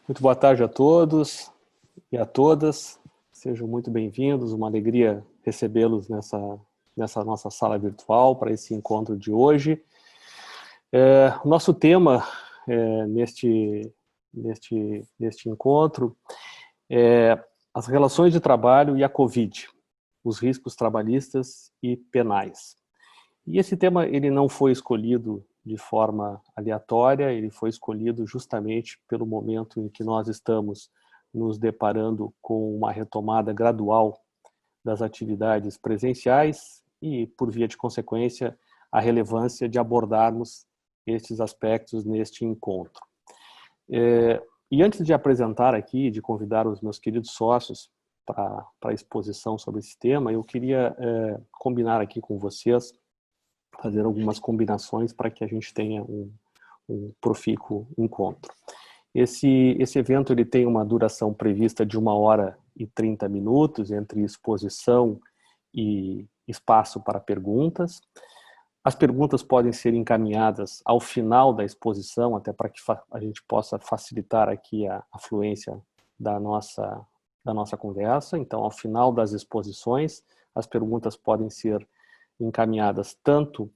Muito boa tarde a todos e a todas. Sejam muito bem-vindos. Uma alegria recebê-los nessa nossa sala virtual para esse encontro de hoje. O nosso tema neste encontro é as relações de trabalho e a Covid, os riscos trabalhistas e penais. E esse tema ele não foi escolhido de forma aleatória, ele foi escolhido justamente pelo momento em que nós estamos nos deparando com uma retomada gradual das atividades presenciais e, por via de consequência, a relevância de abordarmos estes aspectos neste encontro. E antes de apresentar aqui, de convidar os meus queridos sócios para a exposição sobre esse tema, eu queria combinar aqui com vocês, fazer algumas combinações para que a gente tenha um profícuo encontro. Esse evento ele tem uma duração prevista de 1h30 entre exposição e espaço para perguntas. As perguntas podem ser encaminhadas ao final da exposição, até para que a gente possa facilitar aqui a fluência da nossa conversa. Então, ao final das exposições, as perguntas podem ser encaminhadas tanto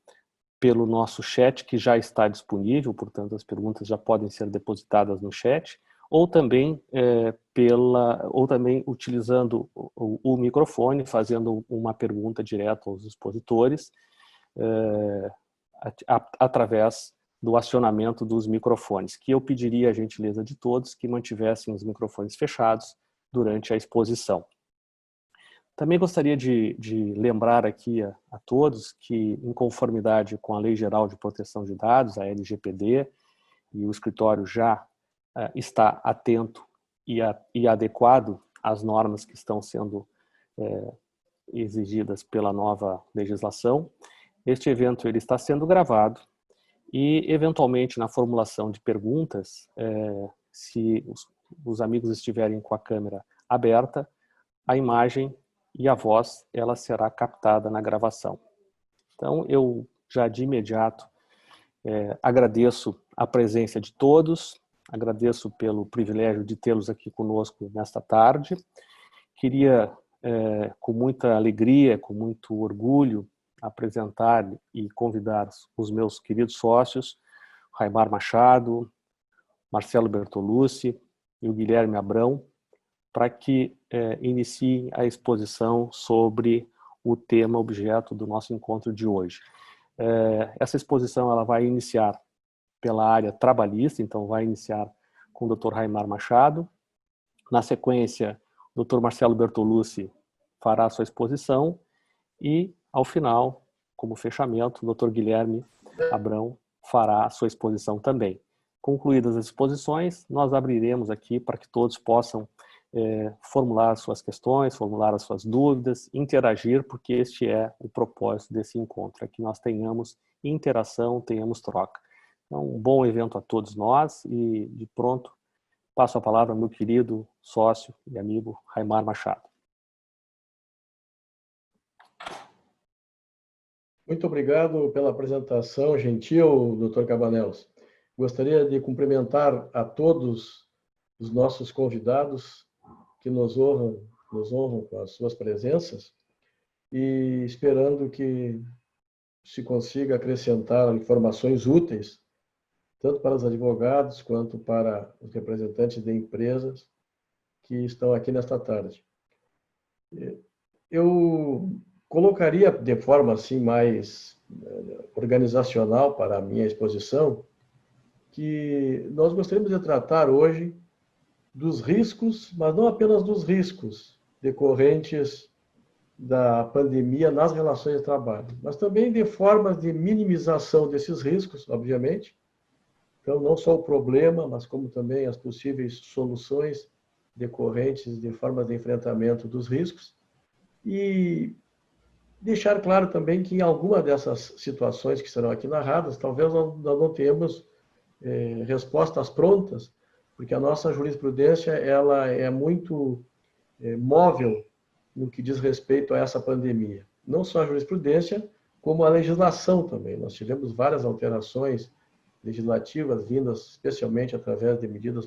pelo nosso chat, que já está disponível, portanto as perguntas já podem ser depositadas no chat, ou também utilizando o microfone, fazendo uma pergunta direta aos expositores, através do acionamento dos microfones, que eu pediria a gentileza de todos que mantivessem os microfones fechados durante a exposição. Também gostaria de lembrar aqui a todos que, em conformidade com a Lei Geral de Proteção de Dados, a LGPD, e o escritório já está atento e adequado às normas que estão sendo exigidas pela nova legislação, este evento ele está sendo gravado e, eventualmente, na formulação de perguntas, se os amigos estiverem com a câmera aberta, a imagem e a voz ela será captada na gravação. Então, eu já de imediato agradeço a presença de todos, agradeço pelo privilégio de tê-los aqui conosco nesta tarde. Queria, com muita alegria, com muito orgulho, apresentar e convidar os meus queridos sócios, Raimar Machado, Marcelo Bertolucci e o Guilherme Abrão, para que inicie a exposição sobre o tema objeto do nosso encontro de hoje. Essa exposição ela vai iniciar pela área trabalhista, então vai iniciar com o Dr. Raimar Machado. Na sequência, o Dr. Marcelo Bertolucci fará a sua exposição e, ao final, como fechamento, o Dr. Guilherme Abrão fará a sua exposição também. Concluídas as exposições, nós abriremos aqui para que todos possam formular as suas questões, formular as suas dúvidas, interagir, porque este é o propósito desse encontro, é que nós tenhamos interação, tenhamos troca. Então, um bom evento a todos nós e, de pronto, passo a palavra ao meu querido sócio e amigo Raimar Machado. Muito obrigado pela apresentação gentil, Dr. Cabanelos. Gostaria de cumprimentar a todos os nossos convidados que nos honram com as suas presenças e esperando que se consiga acrescentar informações úteis, tanto para os advogados quanto para os representantes de empresas que estão aqui nesta tarde. Eu colocaria de forma assim mais organizacional para a minha exposição que nós gostaríamos de tratar hoje dos riscos, mas não apenas dos riscos decorrentes da pandemia nas relações de trabalho, mas também de formas de minimização desses riscos, obviamente. Então, não só o problema, mas como também as possíveis soluções decorrentes de formas de enfrentamento dos riscos. E deixar claro também que em alguma dessas situações que serão aqui narradas, talvez nós não tenhamos respostas prontas, porque a nossa jurisprudência ela é muito móvel no que diz respeito a essa pandemia. Não só a jurisprudência, como a legislação também. Nós tivemos várias alterações legislativas vindas especialmente através de medidas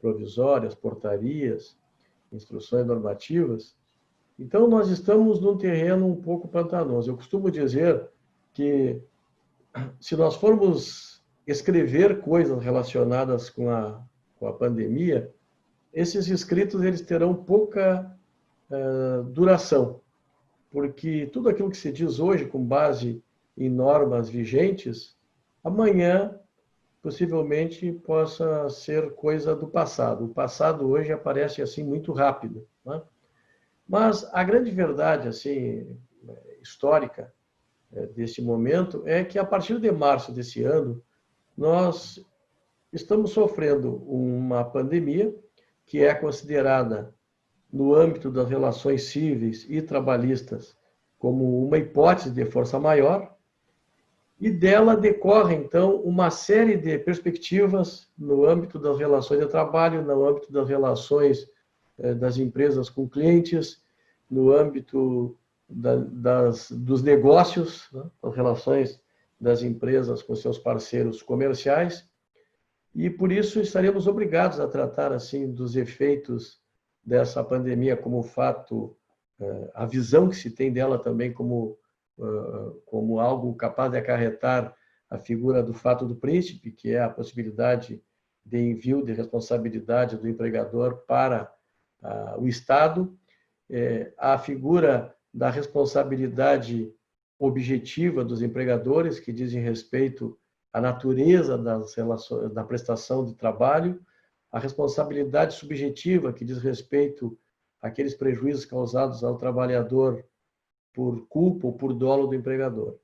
provisórias, portarias, instruções normativas. Então, nós estamos num terreno um pouco pantanoso. Eu costumo dizer que, se nós formos escrever coisas relacionadas com a pandemia, esses escritos eles terão pouca duração, porque tudo aquilo que se diz hoje com base em normas vigentes, amanhã possivelmente possa ser coisa do passado. O passado hoje aparece assim muito rápido, né? Mas a grande verdade assim histórica deste momento é que a partir de março desse ano nós estamos sofrendo uma pandemia que é considerada no âmbito das relações cíveis e trabalhistas como uma hipótese de força maior, e dela decorre, então, uma série de perspectivas no âmbito das relações de trabalho, no âmbito das relações das empresas com clientes, no âmbito dos negócios, né, as relações das empresas com seus parceiros comerciais, e por isso estaremos obrigados a tratar assim dos efeitos dessa pandemia como fato, a visão que se tem dela também como algo capaz de acarretar a figura do fato do príncipe, que é a possibilidade de envio de responsabilidade do empregador para o Estado, a figura da responsabilidade objetiva dos empregadores, que dizem respeito à natureza das relações, da prestação de trabalho, a responsabilidade subjetiva, que diz respeito àqueles prejuízos causados ao trabalhador por culpa ou por dolo do empregador.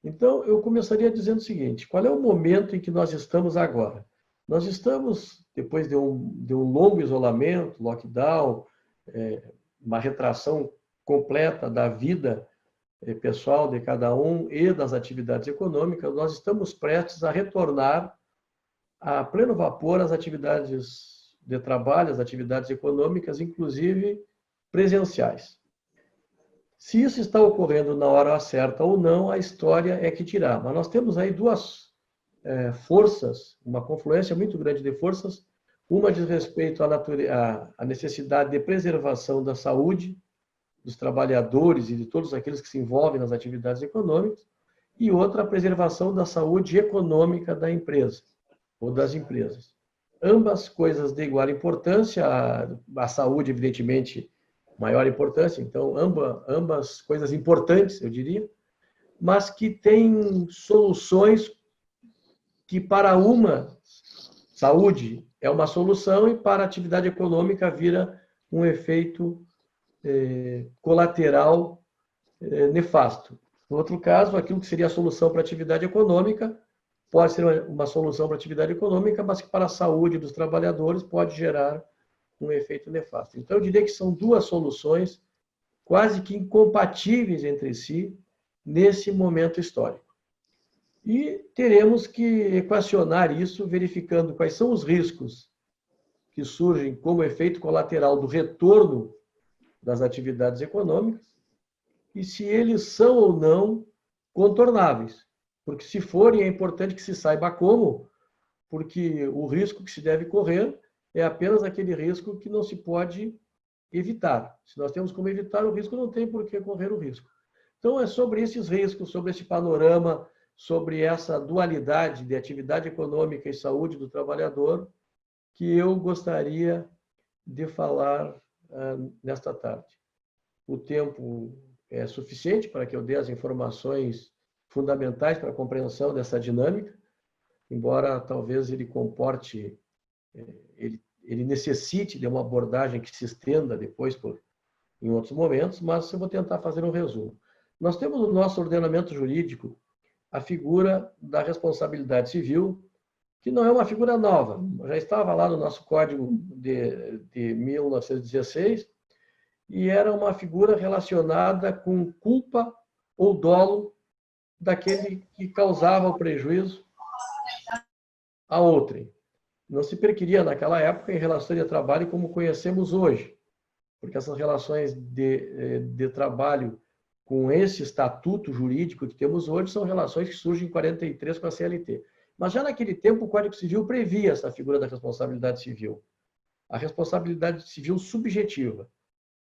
Então, eu começaria dizendo o seguinte: qual é o momento em que nós estamos agora? Nós estamos, depois de um longo isolamento, lockdown, uma retração completa da vida pessoal de cada um e das atividades econômicas, nós estamos prestes a retornar a pleno vapor às atividades de trabalho, às atividades econômicas, inclusive presenciais. Se isso está ocorrendo na hora certa ou não, a história é que dirá. Mas nós temos aí duas forças, uma confluência muito grande de forças. Uma diz respeito à necessidade de preservação da saúde dos trabalhadores e de todos aqueles que se envolvem nas atividades econômicas, e outra a preservação da saúde econômica da empresa ou das empresas. Ambas coisas de igual importância, a saúde, evidentemente, maior importância, então ambas coisas importantes, eu diria, mas que têm soluções que para uma saúde é uma solução e para a atividade econômica vira um efeito colateral nefasto. No outro caso, aquilo que seria a solução para a atividade econômica pode ser uma solução para a atividade econômica, mas que para a saúde dos trabalhadores pode gerar um efeito nefasto. Então, eu diria que são duas soluções quase que incompatíveis entre si nesse momento histórico. E teremos que equacionar isso verificando quais são os riscos que surgem como efeito colateral do retorno das atividades econômicas e se eles são ou não contornáveis. Porque se forem, é importante que se saiba como, porque o risco que se deve correr é apenas aquele risco que não se pode evitar. Se nós temos como evitar o risco, não tem por que correr o risco. Então, é sobre esses riscos, sobre esse panorama, sobre essa dualidade de atividade econômica e saúde do trabalhador, que eu gostaria de falar nesta tarde. O tempo é suficiente para que eu dê as informações fundamentais para a compreensão dessa dinâmica, embora talvez ele comporte, ele necessite de uma abordagem que se estenda depois em outros momentos, mas eu vou tentar fazer um resumo. Nós temos no nosso ordenamento jurídico a figura da responsabilidade civil, que não é uma figura nova, já estava lá no nosso Código de 1916, e era uma figura relacionada com culpa ou dolo daquele que causava o prejuízo a outrem. Não se perquiria naquela época em relações de trabalho como conhecemos hoje, porque essas relações de trabalho com esse estatuto jurídico que temos hoje são relações que surgem em 43 com a CLT. Mas já naquele tempo o Código Civil previa essa figura da responsabilidade civil. a responsabilidade civil subjetiva,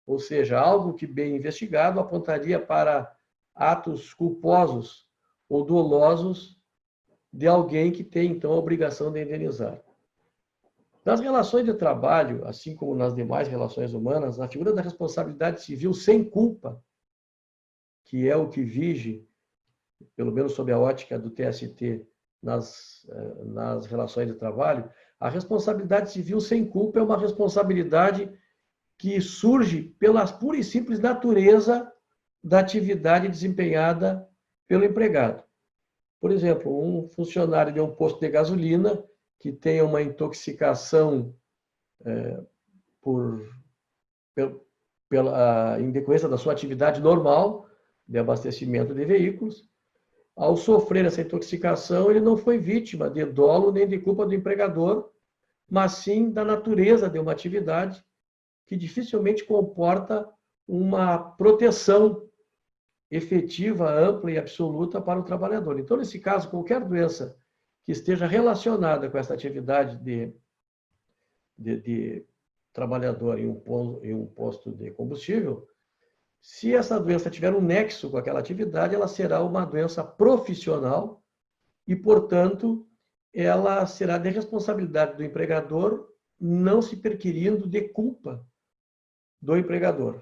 ou seja, algo que, bem investigado, apontaria para atos culposos ou dolosos de alguém que tem, então, a obrigação de indenizar. Nas relações de trabalho, assim como nas demais relações humanas, a figura da responsabilidade civil sem culpa, que é o que vige, pelo menos sob a ótica do TST, nas relações de trabalho, a responsabilidade civil sem culpa é uma responsabilidade que surge pela pura e simples natureza da atividade desempenhada pelo empregado. Por exemplo, um funcionário de um posto de gasolina que tenha uma intoxicação em decorrência da sua atividade normal de abastecimento de veículos, ao sofrer essa intoxicação, ele não foi vítima de dolo nem de culpa do empregador, mas sim da natureza de uma atividade que dificilmente comporta uma proteção efetiva, ampla e absoluta para o trabalhador. Então, nesse caso, qualquer doença que esteja relacionada com essa atividade de trabalhador em um posto de combustível, se essa doença tiver um nexo com aquela atividade, ela será uma doença profissional e, portanto, ela será de responsabilidade do empregador, não se perquirindo de culpa do empregador.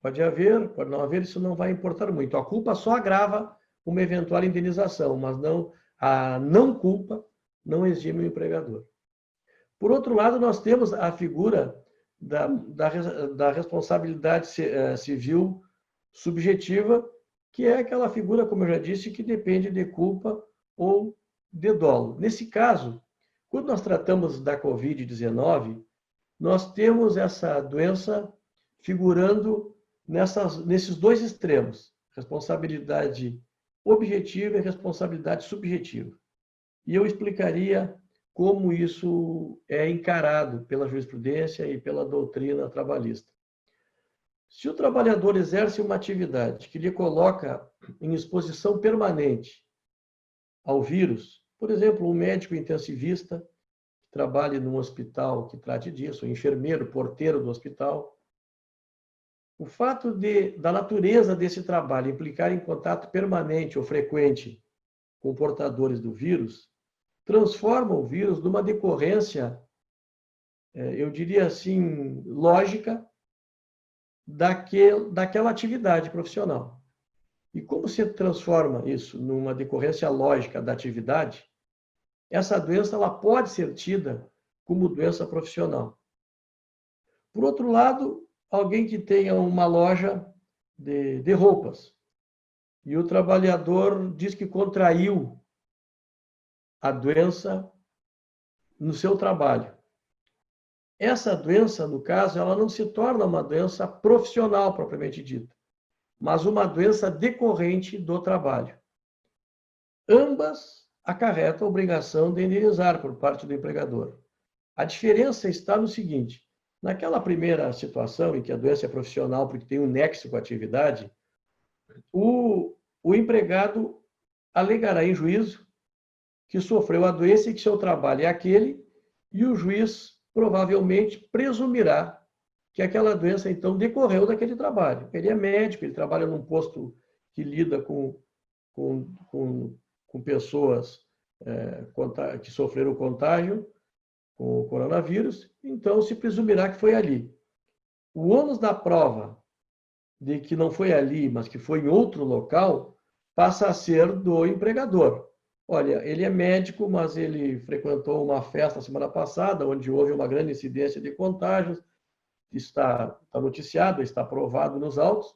Pode haver, pode não haver, isso não vai importar muito. A culpa só agrava uma eventual indenização, mas não a não culpa não exime o empregador. Por outro lado, nós temos a figura da responsabilidade civil subjetiva, que é aquela figura, como eu já disse, que depende de culpa ou de dolo. Nesse caso, quando nós tratamos da Covid-19, nós temos essa doença figurando nesses dois extremos, responsabilidade objetiva e responsabilidade subjetiva. E eu explicaria como isso é encarado pela jurisprudência e pela doutrina trabalhista. Se o trabalhador exerce uma atividade que lhe coloca em exposição permanente ao vírus, por exemplo, um médico intensivista que trabalhe num hospital que trate disso, um enfermeiro, porteiro do hospital, o fato da natureza desse trabalho implicar em contato permanente ou frequente com portadores do vírus, transforma o vírus numa decorrência, eu diria assim, lógica daquela atividade profissional. E como se transforma isso numa decorrência lógica da atividade, essa doença ela pode ser tida como doença profissional. Por outro lado, alguém que tenha uma loja de roupas e o trabalhador diz que contraiu a doença no seu trabalho. Essa doença, no caso, ela não se torna uma doença profissional propriamente dita, mas uma doença decorrente do trabalho. Ambas acarretam a obrigação de indenizar por parte do empregador. A diferença está no seguinte: naquela primeira situação em que a doença é profissional porque tem um nexo com a atividade, o empregado alegará em juízo que sofreu a doença e que seu trabalho é aquele, e o juiz provavelmente presumirá que aquela doença, então, decorreu daquele trabalho. Ele é médico, ele trabalha num posto que lida com pessoas que sofreram contágio com o coronavírus, então se presumirá que foi ali. O ônus da prova de que não foi ali, mas que foi em outro local, passa a ser do empregador. Olha, ele é médico, mas ele frequentou uma festa semana passada, onde houve uma grande incidência de contágios, está noticiado, está provado nos autos.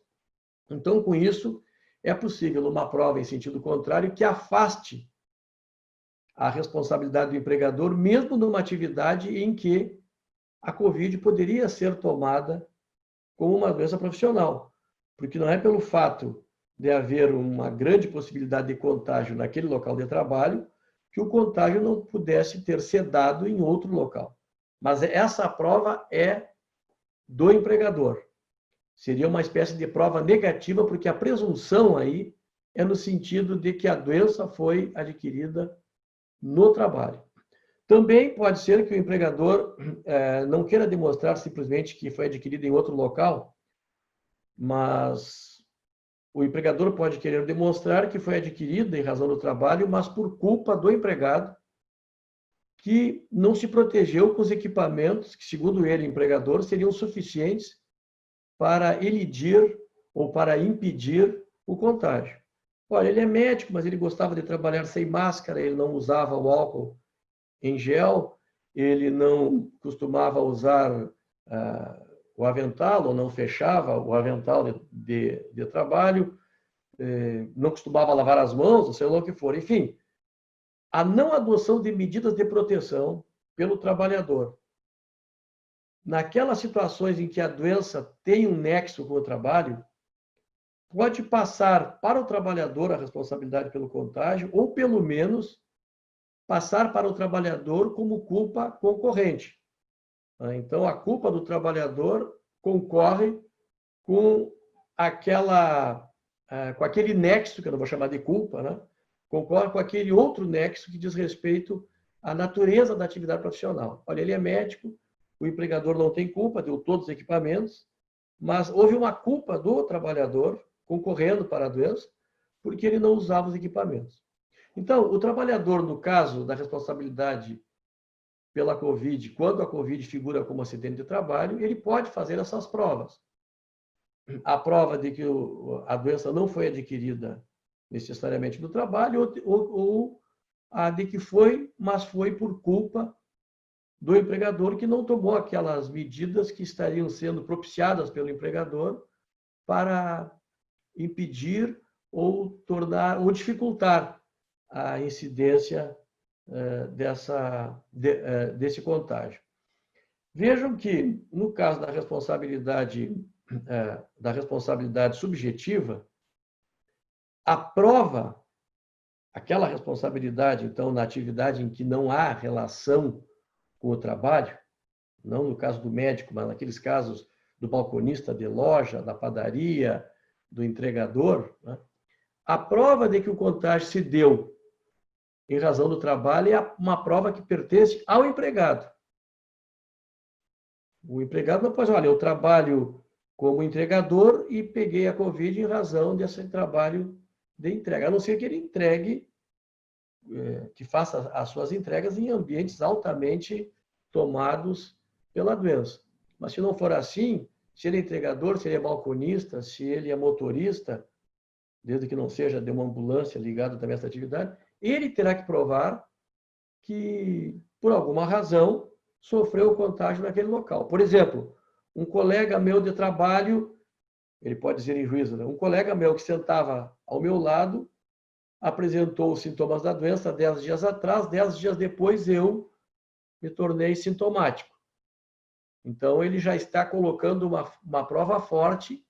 Então, com isso, é possível uma prova em sentido contrário que afaste a responsabilidade do empregador, mesmo numa atividade em que a Covid poderia ser tomada como uma doença profissional. Porque não é pelo fato de haver uma grande possibilidade de contágio naquele local de trabalho que o contágio não pudesse ter se dado em outro local. Mas essa prova é do empregador. Seria uma espécie de prova negativa, porque a presunção aí é no sentido de que a doença foi adquirida no trabalho. Também pode ser que o empregador não queira demonstrar simplesmente que foi adquirido em outro local, mas o empregador pode querer demonstrar que foi adquirido em razão do trabalho, mas por culpa do empregado, que não se protegeu com os equipamentos que, segundo ele, empregador, seriam suficientes para elidir ou para impedir o contágio. Olha, ele é médico, mas ele gostava de trabalhar sem máscara, ele não usava o álcool em gel, ele não costumava usar o avental, ou não fechava o avental de trabalho, não costumava lavar as mãos, ou sei lá o que for. Enfim, a não adoção de medidas de proteção pelo trabalhador, naquelas situações em que a doença tem um nexo com o trabalho, pode passar para o trabalhador a responsabilidade pelo contágio, ou pelo menos passar para o trabalhador como culpa concorrente. Então, a culpa do trabalhador concorre com com aquele nexo, que eu não vou chamar de culpa, né? Concorre com aquele outro nexo que diz respeito à natureza da atividade profissional. Olha, ele é médico, o empregador não tem culpa, deu todos os equipamentos, mas houve uma culpa do trabalhador concorrendo para a doença, porque ele não usava os equipamentos. Então, o trabalhador, no caso da responsabilidade pela Covid, quando a Covid figura como acidente de trabalho, ele pode fazer essas provas. A prova de que a doença não foi adquirida necessariamente no trabalho, ou a de que foi, mas foi por culpa do empregador que não tomou aquelas medidas que estariam sendo propiciadas pelo empregador para impedir ou tornar ou dificultar a incidência desse contágio. Vejam que, no caso da responsabilidade subjetiva, a prova, aquela responsabilidade, então, na atividade em que não há relação com o trabalho, não no caso do médico, mas naqueles casos do balconista de loja, da padaria, do entregador, né? A prova de que o contágio se deu em razão do trabalho é uma prova que pertence ao empregado. O empregado não pode dizer, olha, eu trabalho como entregador e peguei a Covid em razão desse trabalho de entrega, a não ser que ele entregue, que faça as suas entregas em ambientes altamente tomados pela doença. Mas se não for assim, se ele é entregador, se ele é balconista, se ele é motorista, desde que não seja de uma ambulância ligada também a essa atividade, ele terá que provar que, por alguma razão, sofreu o contágio naquele local. Por exemplo, um colega meu de trabalho, ele pode dizer em juízo, né? Um colega meu que sentava ao meu lado apresentou os sintomas da doença 10 dias atrás, 10 dias depois eu me tornei sintomático. Então, ele já está colocando uma prova forte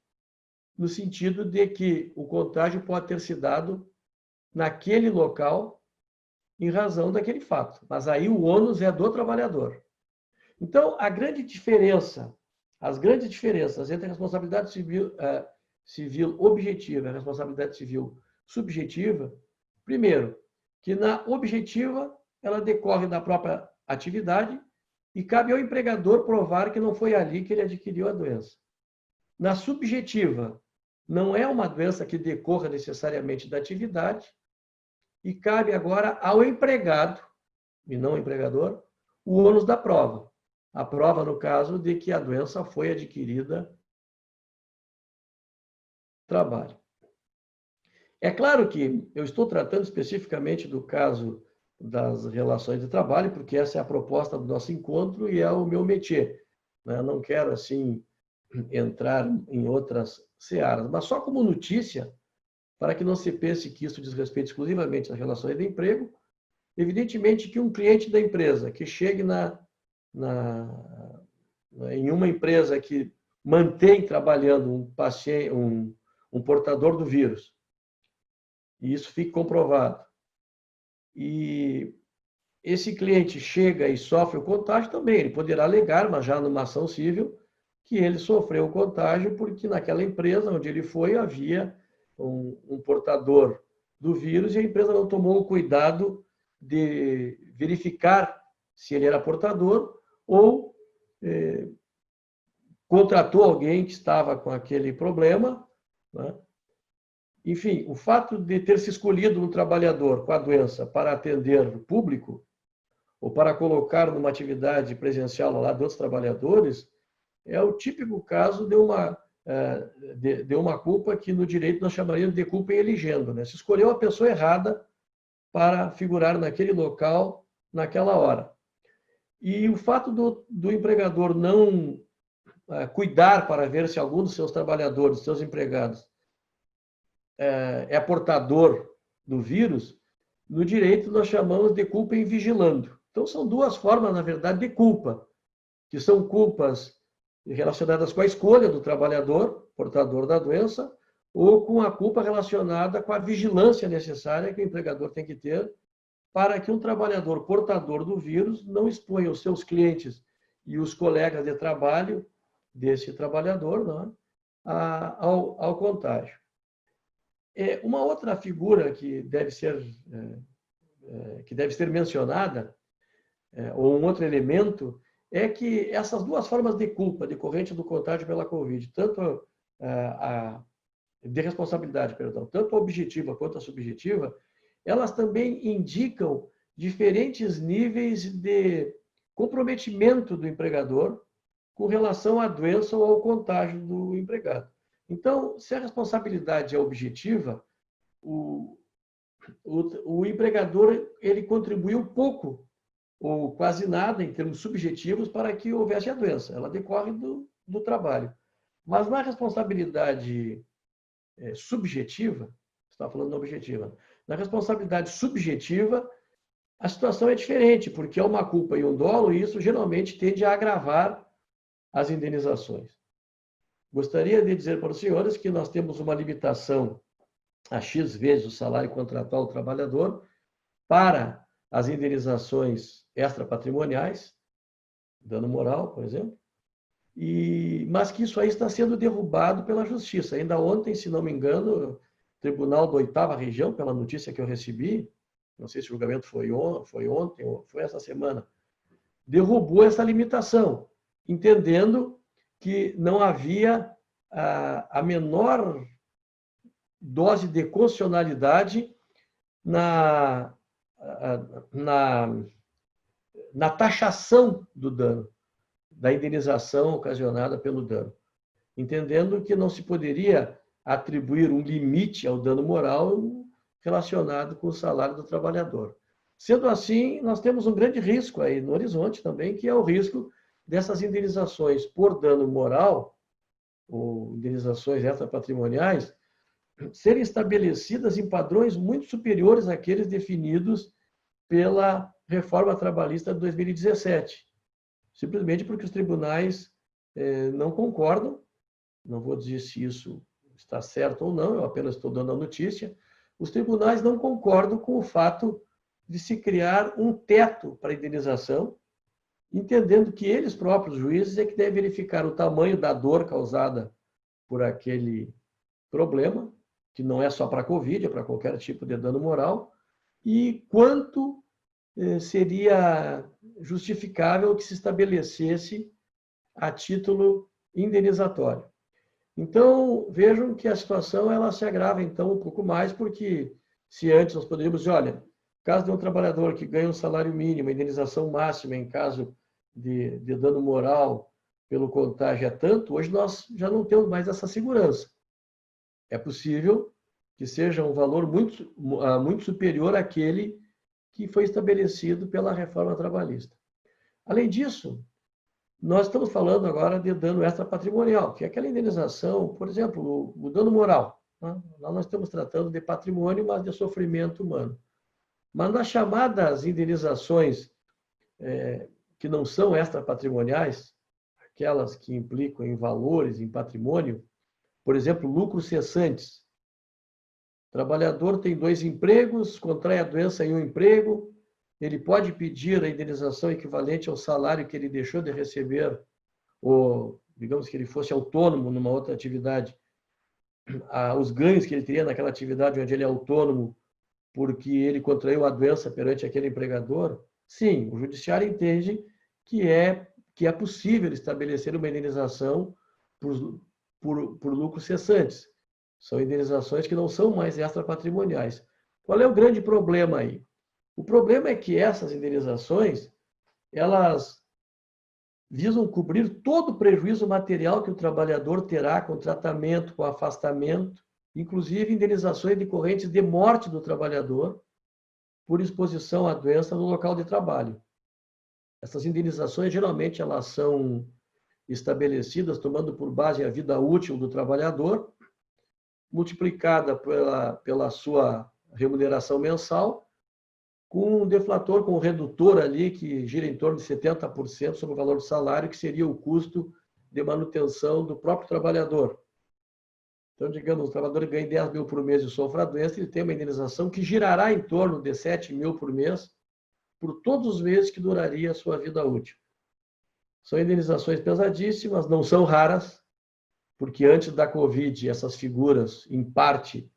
no sentido de que o contágio pode ter se dado naquele local em razão daquele fato. Mas aí o ônus é do trabalhador. Então, as grandes diferenças entre a responsabilidade civil objetiva e a responsabilidade civil subjetiva, primeiro, que na objetiva ela decorre da própria atividade e cabe ao empregador provar que não foi ali que ele adquiriu a doença. Na subjetiva, não é uma doença que decorra necessariamente da atividade e cabe agora ao empregado, e não ao empregador, o ônus da prova. A prova, no caso, de que a doença foi adquirida no trabalho. É claro que eu estou tratando especificamente do caso das relações de trabalho, porque essa é a proposta do nosso encontro e é o meu métier. Eu não quero, assim, entrar em outras searas, mas só como notícia, para que não se pense que isso diz respeito exclusivamente às relações de emprego, evidentemente que um cliente da empresa que chegue em uma empresa que mantém trabalhando um portador do vírus, e isso fique comprovado, e esse cliente chega e sofre o contágio também, ele poderá alegar, mas já numa ação civil, que ele sofreu o contágio porque naquela empresa onde ele foi havia um portador do vírus e a empresa não tomou o cuidado de verificar se ele era portador ou contratou alguém que estava com aquele problema, né? Enfim, o fato de ter se escolhido um trabalhador com a doença para atender o público ou para colocar numa atividade presencial ao lado de outros trabalhadores é o típico caso de uma culpa que no direito nós chamaríamos de culpa em eligendo, né? Se escolheu a pessoa errada para figurar naquele local, naquela hora. E o fato do empregador não cuidar para ver se algum dos seus trabalhadores, seus empregados, é portador do vírus, no direito nós chamamos de culpa em vigilando. Então, são duas formas, na verdade, de culpa, que são culpas relacionadas com a escolha do trabalhador, portador da doença, ou com a culpa relacionada com a vigilância necessária que o empregador tem que ter para que um trabalhador portador do vírus não exponha os seus clientes e os colegas de trabalho desse trabalhador, não é? ao contágio. Uma outra figura que deve ser mencionada, ou um outro elemento, é que essas duas formas de culpa decorrente do contágio pela Covid, tanto de responsabilidade, perdão, tanto a objetiva quanto a subjetiva, elas também indicam diferentes níveis de comprometimento do empregador com relação à doença ou ao contágio do empregado. Então, se a responsabilidade é objetiva, o empregador ele contribuiu pouco ou quase nada em termos subjetivos para que houvesse a doença. Ela decorre do trabalho. Mas na responsabilidade subjetiva, você está falando da objetiva, na responsabilidade subjetiva, a situação é diferente, porque é uma culpa e um dolo, e isso geralmente tende a agravar as indenizações. Gostaria de dizer para os senhores que nós temos uma limitação a X vezes o salário contratual do trabalhador para as indenizações extrapatrimoniais, dano moral, por exemplo, mas que isso aí está sendo derrubado pela Justiça. Ainda ontem, se não me engano, o Tribunal da 8ª Região, pela notícia que eu recebi, não sei se o julgamento foi ontem ou foi essa semana, derrubou essa limitação, entendendo que não havia a menor dose de constitucionalidade na taxação do dano, da indenização ocasionada pelo dano, entendendo que não se poderia atribuir um limite ao dano moral relacionado com o salário do trabalhador. Sendo assim, nós temos um grande risco aí no horizonte também, que é o risco dessas indenizações por dano moral, ou indenizações extrapatrimoniais, serem estabelecidas em padrões muito superiores àqueles definidos pela reforma trabalhista de 2017. Simplesmente porque os tribunais não concordam, não vou dizer se isso está certo ou não, eu apenas estou dando a notícia, os tribunais não concordam com o fato de se criar um teto para a indenização, entendendo que eles próprios, juízes, é que devem verificar o tamanho da dor causada por aquele problema, que não é só para a Covid, é para qualquer tipo de dano moral, e quanto seria justificável que se estabelecesse a título indenizatório. Então, vejam que a situação ela se agrava então um pouco mais, porque se antes nós poderíamos dizer, olha, caso de um trabalhador que ganha um salário mínimo, a indenização máxima em caso de dano moral pelo contágio é tanto, hoje nós já não temos mais essa segurança. É possível que seja um valor muito superior àquele que foi estabelecido pela reforma trabalhista. Além disso, nós estamos falando agora de dano extrapatrimonial, que é aquela indenização, por exemplo, o dano moral. Né? Lá nós estamos tratando de patrimônio, mas de sofrimento humano. Mas nas chamadas indenizações que não são extrapatrimoniais, aquelas que implicam em valores, em patrimônio, por exemplo, lucros cessantes. O trabalhador tem 2 empregos, contrai a doença em um emprego, ele pode pedir a indenização equivalente ao salário que ele deixou de receber, ou digamos que ele fosse autônomo numa outra atividade, os ganhos que ele teria naquela atividade onde ele é autônomo, porque ele contraiu a doença perante aquele empregador, sim, o judiciário entende que é possível estabelecer uma indenização por lucros cessantes. São indenizações que não são mais extrapatrimoniais. Qual é o grande problema aí? O problema é que essas indenizações, elas visam cobrir todo o prejuízo material que o trabalhador terá com tratamento, com afastamento, inclusive indenizações decorrentes de morte do trabalhador por exposição à doença no local de trabalho. Essas indenizações, geralmente, elas são estabelecidas tomando por base a vida útil do trabalhador, multiplicada pela sua remuneração mensal, com um deflator, com um redutor ali que gira em torno de 70% sobre o valor do salário, que seria o custo de manutenção do próprio trabalhador. Então, digamos, o trabalhador ganha 10 mil por mês e sofre a doença, ele tem uma indenização que girará em torno de 7 mil por mês, por todos os meses que duraria a sua vida útil. São indenizações pesadíssimas, não são raras, porque antes da Covid, essas figuras, em parte,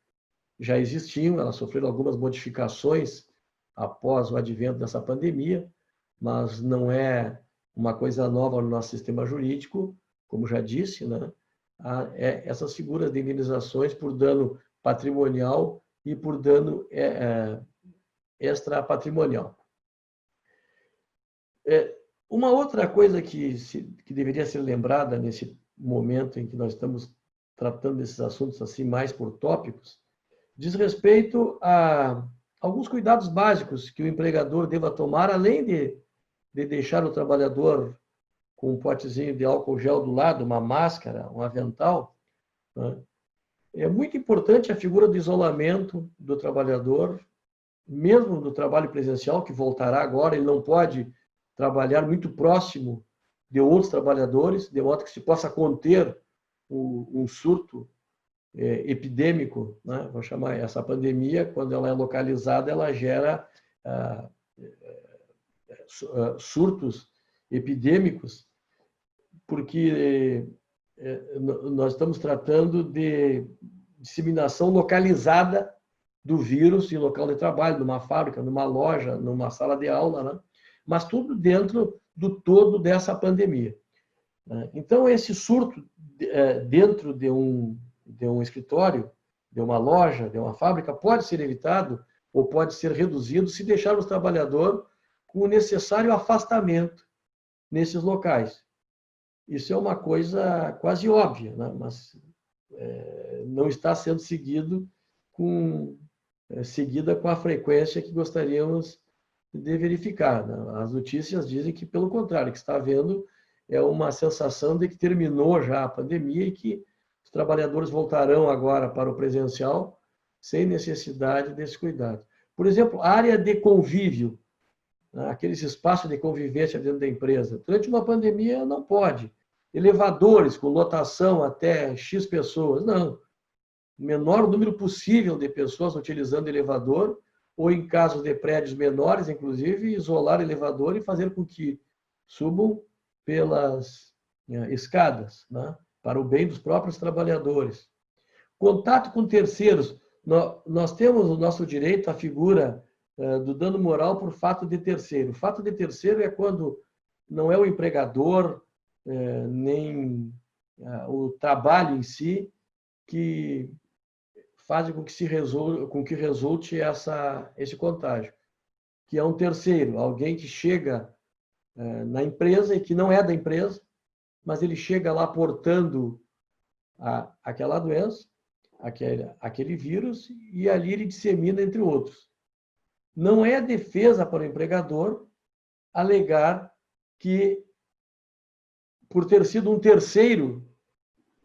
já existiam, elas sofreram algumas modificações após o advento dessa pandemia, mas não é uma coisa nova no nosso sistema jurídico, como já disse, né? Essas figuras de indenizações por dano patrimonial e por dano extrapatrimonial. Uma outra coisa que deveria ser lembrada nesse momento em que nós estamos tratando desses assuntos assim mais por tópicos, diz respeito a alguns cuidados básicos que o empregador deva tomar, além de deixar o trabalhador com um potezinho de álcool gel do lado, uma máscara, um avental, né? É muito importante a figura do isolamento do trabalhador, mesmo do trabalho presencial, que voltará agora, ele não pode trabalhar muito próximo de outros trabalhadores, de modo que se possa conter um surto epidêmico, né? Vou chamar essa pandemia, quando ela é localizada, ela gera surtos epidêmicos, porque nós estamos tratando de disseminação localizada do vírus em local de trabalho, numa fábrica, numa loja, numa sala de aula, né? Mas tudo dentro do todo dessa pandemia. Então, esse surto dentro de um escritório, de uma loja, de uma fábrica, pode ser evitado ou pode ser reduzido se deixar o trabalhador com o necessário afastamento nesses locais. Isso é uma coisa quase óbvia, né? Mas não está sendo seguida com a frequência que gostaríamos de verificar, né? As notícias dizem que, pelo contrário, que está havendo uma sensação de que terminou já a pandemia e que os trabalhadores voltarão agora para o presencial sem necessidade desse cuidado. Por exemplo, a área de convívio, né? Aqueles espaços de convivência dentro da empresa. Durante uma pandemia, não pode. Elevadores com lotação até X pessoas, não. O menor número possível de pessoas utilizando elevador, ou em casos de prédios menores, inclusive, isolar o elevador e fazer com que subam pelas escadas, né? Para o bem dos próprios trabalhadores. Contato com terceiros. Nós temos o nosso direito à figura do dano moral por fato de terceiro. O fato de terceiro é quando não é o empregador, nem o trabalho em si que faz com que resulte esse contágio, que é um terceiro, alguém que chega na empresa e que não é da empresa, mas ele chega lá portando aquela doença, aquele vírus, e ali ele dissemina entre outros. Não é defesa para o empregador alegar que, por ter sido um terceiro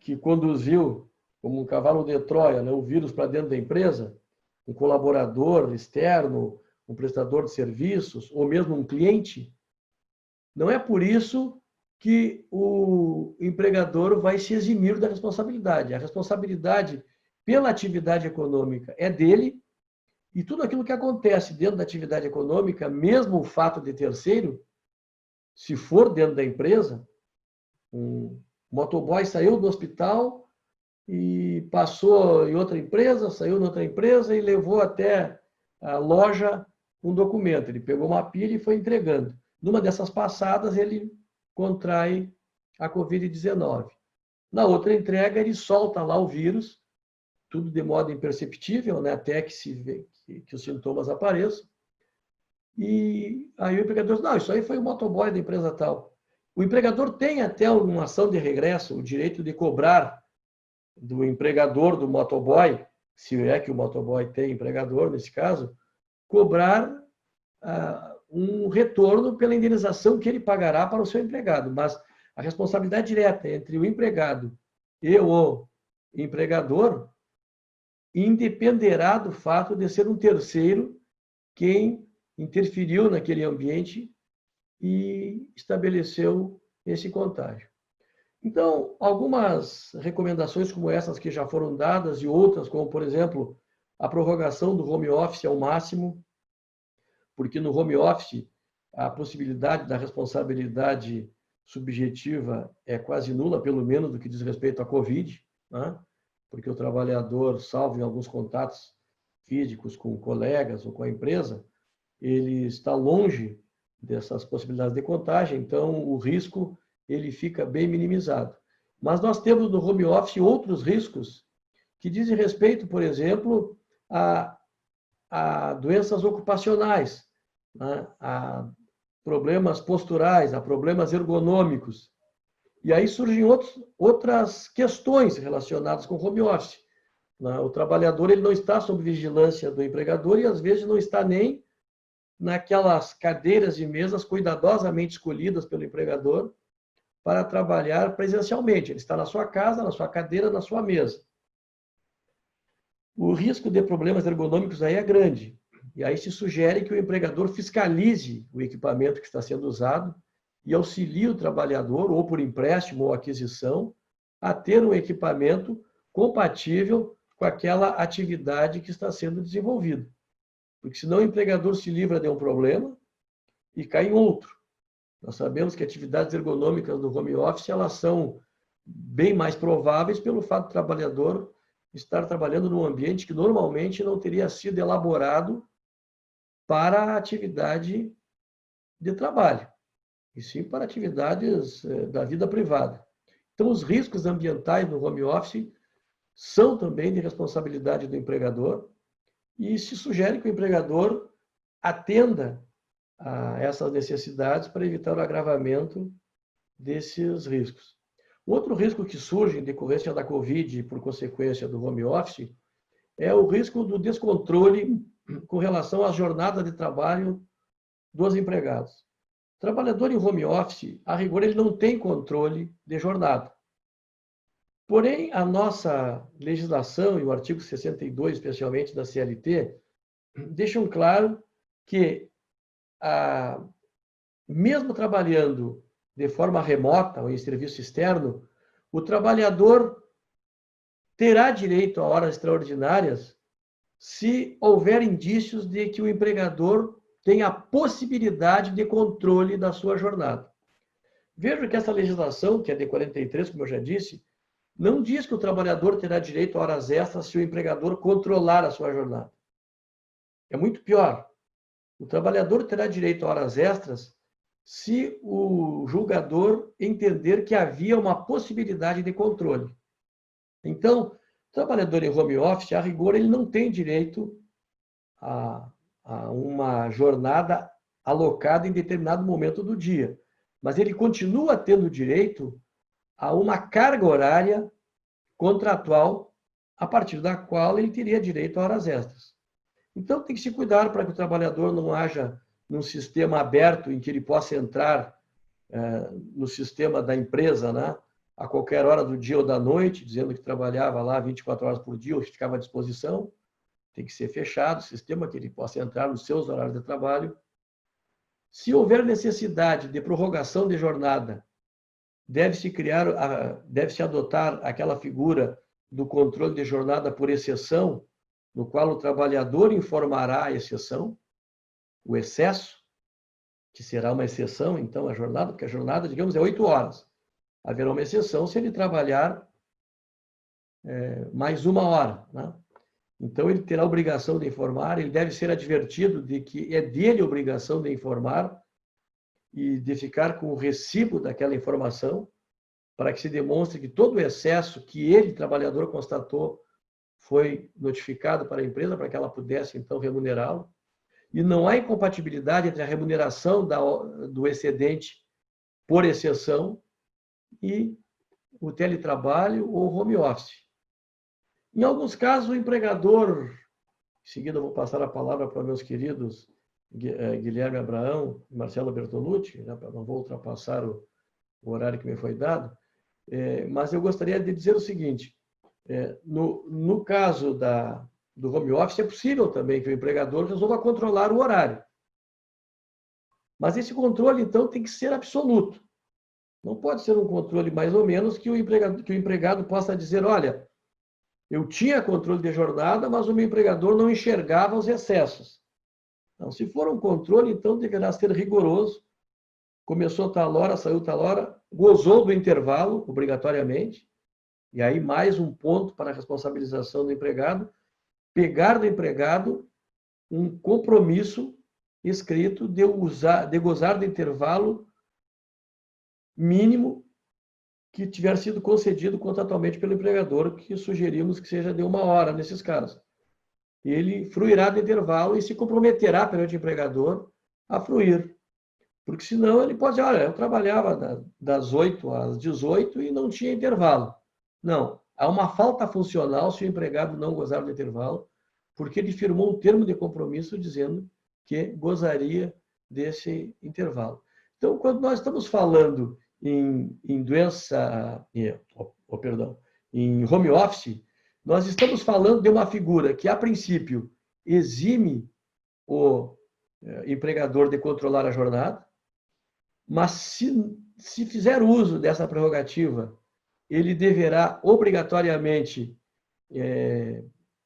que conduziu, como um cavalo de Troia, né, o vírus para dentro da empresa, um colaborador externo, um prestador de serviços, ou mesmo um cliente, não é por isso que o empregador vai se eximir da responsabilidade. A responsabilidade pela atividade econômica é dele, e tudo aquilo que acontece dentro da atividade econômica, mesmo o fato de terceiro, se for dentro da empresa, um motoboy saiu do hospital e passou em outra empresa, saiu em outra empresa e levou até a loja um documento. Ele pegou uma pilha e foi entregando. Numa dessas passadas, ele contrai a Covid-19. Na outra entrega, ele solta lá o vírus, tudo de modo imperceptível, né, até que os sintomas apareçam. E aí o empregador diz, não, isso aí foi o motoboy da empresa tal. O empregador tem até alguma ação de regresso, o direito de cobrar do empregador do motoboy, se é que o motoboy tem empregador nesse caso, cobrar um retorno pela indenização que ele pagará para o seu empregado. Mas a responsabilidade direta entre o empregado e o empregador independerá do fato de ser um terceiro quem interferiu naquele ambiente e estabeleceu esse contágio. Então, algumas recomendações como essas que já foram dadas e outras, como, por exemplo, a prorrogação do home office ao máximo, porque no home office a possibilidade da responsabilidade subjetiva é quase nula, pelo menos do que diz respeito à Covid, né? Porque o trabalhador, salvo em alguns contatos físicos com colegas ou com a empresa, ele está longe dessas possibilidades de contágio, então o risco ele fica bem minimizado. Mas nós temos no home office outros riscos que dizem respeito, por exemplo, a doenças ocupacionais, né? A problemas posturais, a problemas ergonômicos. E aí surgem outras questões relacionadas com home office. Né? O trabalhador ele não está sob vigilância do empregador e às vezes não está nem naquelas cadeiras e mesas cuidadosamente escolhidas pelo empregador para trabalhar presencialmente. Ele está na sua casa, na sua cadeira, na sua mesa. O risco de problemas ergonômicos aí é grande. E aí se sugere que o empregador fiscalize o equipamento que está sendo usado e auxilie o trabalhador, ou por empréstimo ou aquisição, a ter um equipamento compatível com aquela atividade que está sendo desenvolvida. Porque senão o empregador se livra de um problema e cai em outro. Nós sabemos que atividades ergonômicas no home office elas são bem mais prováveis pelo fato do trabalhador estar trabalhando num ambiente que normalmente não teria sido elaborado para a atividade de trabalho, e sim para atividades da vida privada. Então, os riscos ambientais no home office são também de responsabilidade do empregador e se sugere que o empregador atenda a essas necessidades para evitar o agravamento desses riscos. Outro risco que surge em decorrência da Covid e por consequência do home office é o risco do descontrole com relação à jornada de trabalho dos empregados. O trabalhador em home office, a rigor, ele não tem controle de jornada. Porém, a nossa legislação e o artigo 62, especialmente da CLT, deixam claro que, mesmo trabalhando de forma remota ou em serviço externo, o trabalhador terá direito a horas extraordinárias se houver indícios de que o empregador tem a possibilidade de controle da sua jornada. Veja que essa legislação, que é de 43, como eu já disse, não diz que o trabalhador terá direito a horas extras se o empregador controlar a sua jornada. É muito pior. O trabalhador terá direito a horas extras se o julgador entender que havia uma possibilidade de controle. Então, o trabalhador em home office, a rigor, ele não tem direito a uma jornada alocada em determinado momento do dia, mas ele continua tendo direito a uma carga horária contratual a partir da qual ele teria direito a horas extras. Então, tem que se cuidar para que o trabalhador não haja num sistema aberto em que ele possa entrar no sistema da empresa, né, a qualquer hora do dia ou da noite, dizendo que trabalhava lá 24 horas por dia ou ficava à disposição. Tem que ser fechado o sistema, que ele possa entrar nos seus horários de trabalho. Se houver necessidade de prorrogação de jornada, deve-se adotar aquela figura do controle de jornada por exceção, no qual o trabalhador informará a exceção, o excesso, que será uma exceção, então, à jornada, porque a jornada, digamos, é 8 horas. Haverá uma exceção se ele trabalhar mais 1 hora, né? Então, ele terá a obrigação de informar, ele deve ser advertido de que é dele a obrigação de informar e de ficar com o recibo daquela informação, para que se demonstre que todo o excesso que ele, trabalhador, constatou foi notificado para a empresa, para que ela pudesse, então, remunerá-lo. E não há incompatibilidade entre a remuneração do excedente por exceção e o teletrabalho ou home office. Em alguns casos, o empregador, em seguida eu vou passar a palavra para meus queridos Guilherme Abraão e Marcelo Bertolucci, né, não vou ultrapassar o horário que me foi dado, mas eu gostaria de dizer o seguinte, no caso do home office, é possível também que o empregador resolva controlar o horário. Mas esse controle, então, tem que ser absoluto. Não pode ser um controle mais ou menos que o empregado possa dizer, olha, eu tinha controle de jornada, mas o meu empregador não enxergava os excessos. Então, se for um controle, então deverá ser rigoroso. Começou tal hora, saiu tal hora, gozou do intervalo, obrigatoriamente. E aí mais um ponto para a responsabilização do empregado, pegar do empregado um compromisso escrito de gozar do intervalo mínimo que tiver sido concedido contratualmente pelo empregador, que sugerimos que seja de 1 hora nesses casos. Ele fruirá do intervalo e se comprometerá perante o empregador a fruir. Porque senão ele pode dizer, olha, eu trabalhava das 8 às 18 e não tinha intervalo. Não, há uma falta funcional se o empregado não gozar do intervalo, porque ele firmou um termo de compromisso dizendo que gozaria desse intervalo. Então, quando nós estamos falando em em home office, nós estamos falando de uma figura que, a princípio, exime o empregador de controlar a jornada, mas se fizer uso dessa prerrogativa, ele deverá obrigatoriamente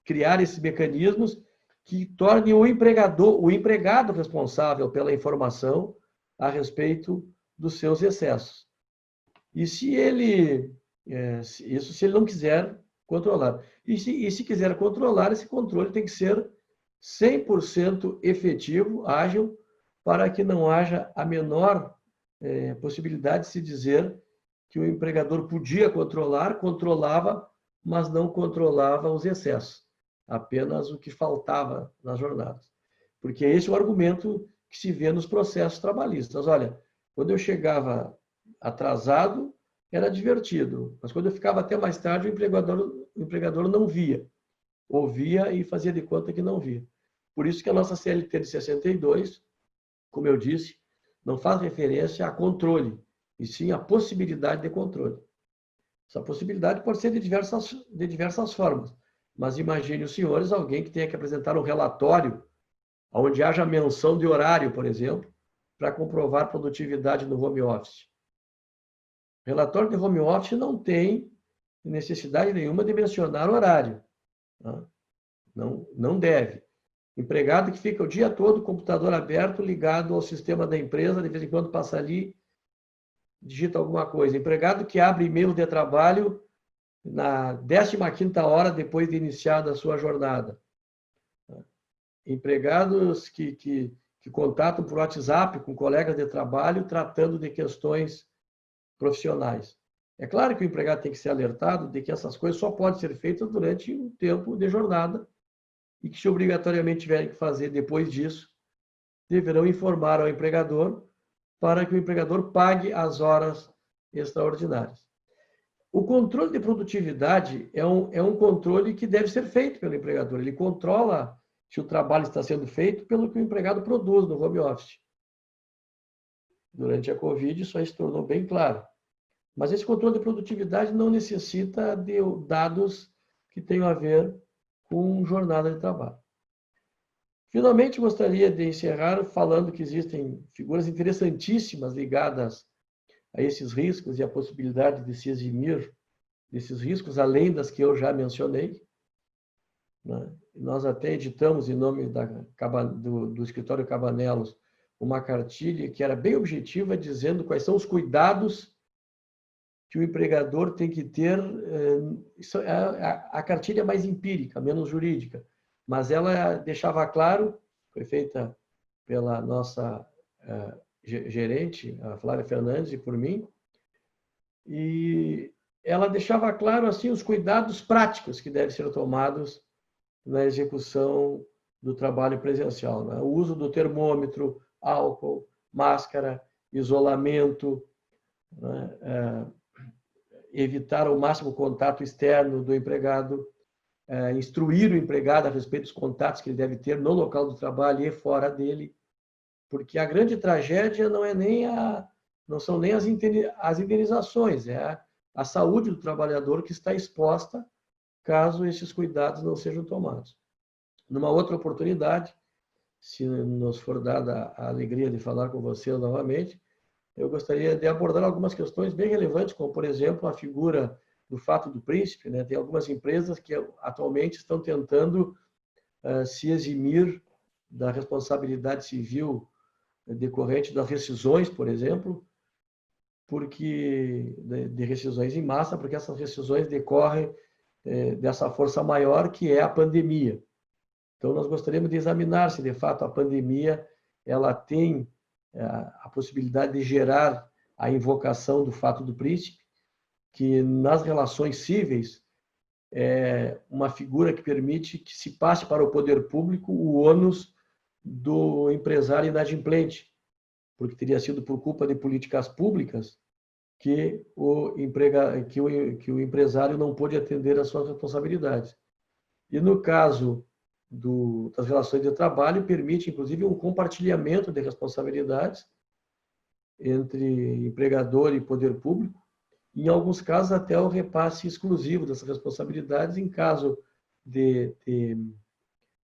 criar esses mecanismos que tornem o empregado responsável pela informação a respeito dos seus excessos. E se ele não quiser controlar. E se quiser controlar, esse controle tem que ser 100% efetivo, ágil, para que não haja a menor possibilidade de se dizer que o empregador podia controlar, controlava, mas não controlava os excessos, apenas o que faltava nas jornadas. Porque esse é o argumento que se vê nos processos trabalhistas. Olha, quando eu chegava atrasado, era divertido, mas quando eu ficava até mais tarde, o empregador não via, ouvia e fazia de conta que não via. Por isso que a nossa CLT de 62, como eu disse, não faz referência a controle, e sim a possibilidade de controle. Essa possibilidade pode ser de diversas formas, mas imagine os senhores alguém que tenha que apresentar um relatório onde haja menção de horário, por exemplo, para comprovar produtividade no home office. Relatório de home office não tem necessidade nenhuma de mencionar horário. Tá? Não deve. Empregado que fica o dia todo, computador aberto, ligado ao sistema da empresa, de vez em quando passa ali, digita alguma coisa. Empregado que abre e-mail de trabalho na 15ª hora depois de iniciada a sua jornada. Empregados que contatam por WhatsApp com colegas de trabalho tratando de questões profissionais. É claro que o empregado tem que ser alertado de que essas coisas só podem ser feitas durante um tempo de jornada e que, se obrigatoriamente tiverem que fazer depois disso, deverão informar ao empregador para que o empregador pague as horas extraordinárias. O controle de produtividade é um controle que deve ser feito pelo empregador. Ele controla se o trabalho está sendo feito pelo que o empregado produz no home office. Durante a Covid, isso aí se tornou bem claro. Mas esse controle de produtividade não necessita de dados que tenham a ver com jornada de trabalho. Finalmente, gostaria de encerrar falando que existem figuras interessantíssimas ligadas a esses riscos e a possibilidade de se eximir desses riscos, além das que eu já mencionei. Nós até editamos, em nome do escritório Cabanelos, uma cartilha que era bem objetiva, dizendo quais são os cuidados que o empregador tem que ter, a cartilha mais empírica, menos jurídica, mas ela deixava claro, foi feita pela nossa gerente, a Flávia Fernandes, e por mim, e ela deixava claro assim os cuidados práticos que devem ser tomados na execução do trabalho presencial, né? O uso do termômetro, álcool, máscara, isolamento, né? Evitar ao máximo o contato externo do empregado, instruir o empregado a respeito dos contatos que ele deve ter no local do trabalho e fora dele, porque a grande tragédia não são nem as indenizações, é a saúde do trabalhador que está exposta caso esses cuidados não sejam tomados. Numa outra oportunidade, se nos for dada a alegria de falar com você novamente, eu gostaria de abordar algumas questões bem relevantes, como, por exemplo, a figura do fato do príncipe, né? Tem algumas empresas que atualmente estão tentando se eximir da responsabilidade civil decorrente das rescisões, por exemplo, de rescisões em massa, porque essas rescisões decorrem dessa força maior que é a pandemia. Então, nós gostaríamos de examinar se, de fato, a pandemia ela tem a possibilidade de gerar a invocação do fato do príncipe, que nas relações cíveis é uma figura que permite que se passe para o poder público o ônus do empresário inadimplente, porque teria sido por culpa de políticas públicas que o empresário não pôde atender às suas responsabilidades. E no caso das relações de trabalho, permite, inclusive, um compartilhamento de responsabilidades entre empregador e poder público, e, em alguns casos, até o repasse exclusivo dessas responsabilidades, em caso de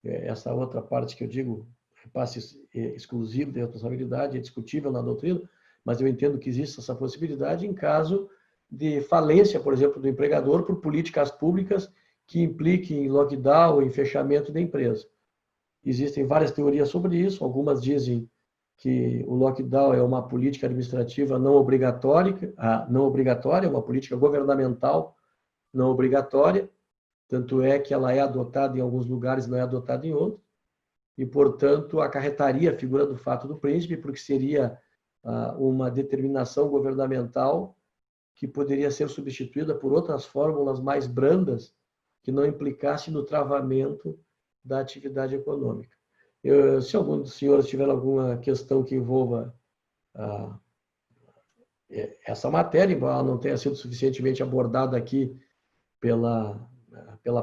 essa outra parte que eu digo, repasse exclusivo de responsabilidade, é discutível na doutrina, mas eu entendo que existe essa possibilidade em caso de falência, por exemplo, do empregador por políticas públicas que impliquem em lockdown, em fechamento da empresa. Existem várias teorias sobre isso, algumas dizem que o lockdown é uma política administrativa não obrigatória, é uma política governamental não obrigatória, tanto é que ela é adotada em alguns lugares, não é adotada em outros, e, portanto, acarretaria a figura do fato do príncipe, porque seria uma determinação governamental que poderia ser substituída por outras fórmulas mais brandas que não implicasse no travamento da atividade econômica. Se algum dos senhores tiver alguma questão que envolva essa matéria, embora ela não tenha sido suficientemente abordada aqui pela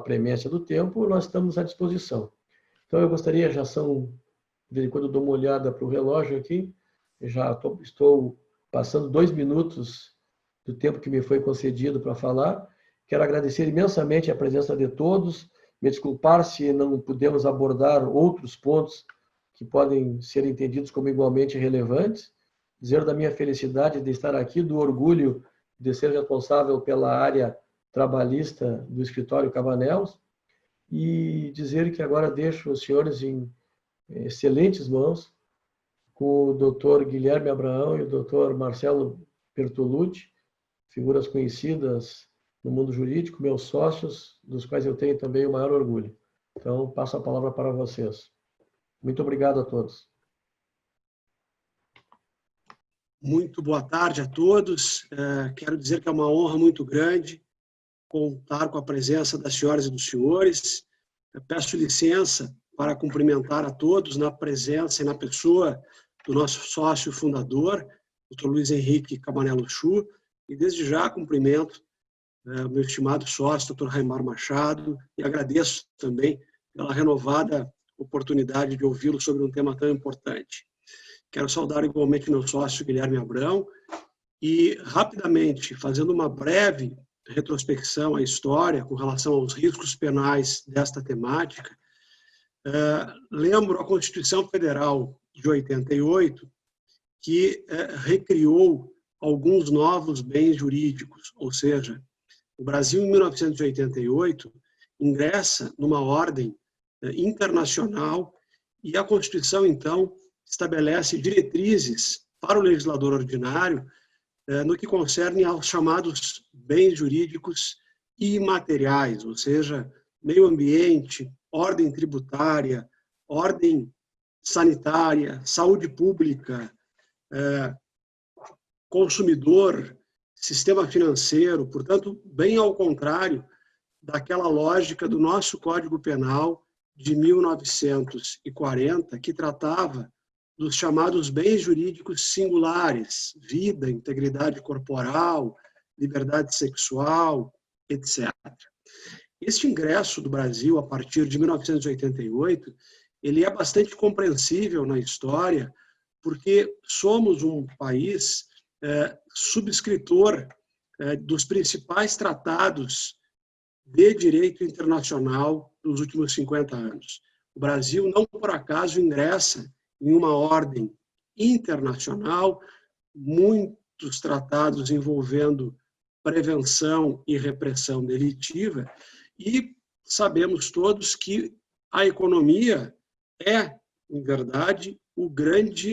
premência do tempo, nós estamos à disposição. Então, eu gostaria, de vez em quando eu dou uma olhada para o relógio aqui, já estou passando 2 minutos do tempo que me foi concedido para falar. Quero agradecer imensamente a presença de todos, me desculpar se não pudemos abordar outros pontos que podem ser entendidos como igualmente relevantes, dizer da minha felicidade de estar aqui, do orgulho de ser responsável pela área trabalhista do escritório Cabanels, e dizer que agora deixo os senhores em excelentes mãos, com o doutor Guilherme Abraão e o doutor Marcelo Bertolucci, figuras conhecidas no mundo jurídico, meus sócios, dos quais eu tenho também o maior orgulho. Então, passo a palavra para vocês. Muito obrigado a todos. Muito boa tarde a todos. Quero dizer que é uma honra muito grande contar com a presença das senhoras e dos senhores. Eu peço licença para cumprimentar a todos na presença e na pessoa do nosso sócio fundador, Dr. Luiz Henrique Cabanello Chu, e desde já cumprimento o meu estimado sócio, Dr. Raimar Machado, e agradeço também pela renovada oportunidade de ouvi-lo sobre um tema tão importante. Quero saudar igualmente meu sócio Guilherme Abrão e, rapidamente, fazendo uma breve retrospecção à história com relação aos riscos penais desta temática, lembro a Constituição Federal de 88, que recriou alguns novos bens jurídicos, ou seja, o Brasil, em 1988, ingressa numa ordem internacional e a Constituição, então, estabelece diretrizes para o legislador ordinário no que concerne aos chamados bens jurídicos imateriais, ou seja, meio ambiente, ordem tributária, ordem sanitária, saúde pública, consumidor, sistema financeiro, portanto, bem ao contrário daquela lógica do nosso Código Penal de 1940, que tratava dos chamados bens jurídicos singulares, vida, integridade corporal, liberdade sexual, etc. Este ingresso do Brasil, a partir de 1988, ele é bastante compreensível na história, porque somos um país subscritor dos principais tratados de direito internacional dos últimos 50 anos. O Brasil, não por acaso, ingressa em uma ordem internacional, muitos tratados envolvendo prevenção e repressão delitiva, e sabemos todos que a economia é, em verdade,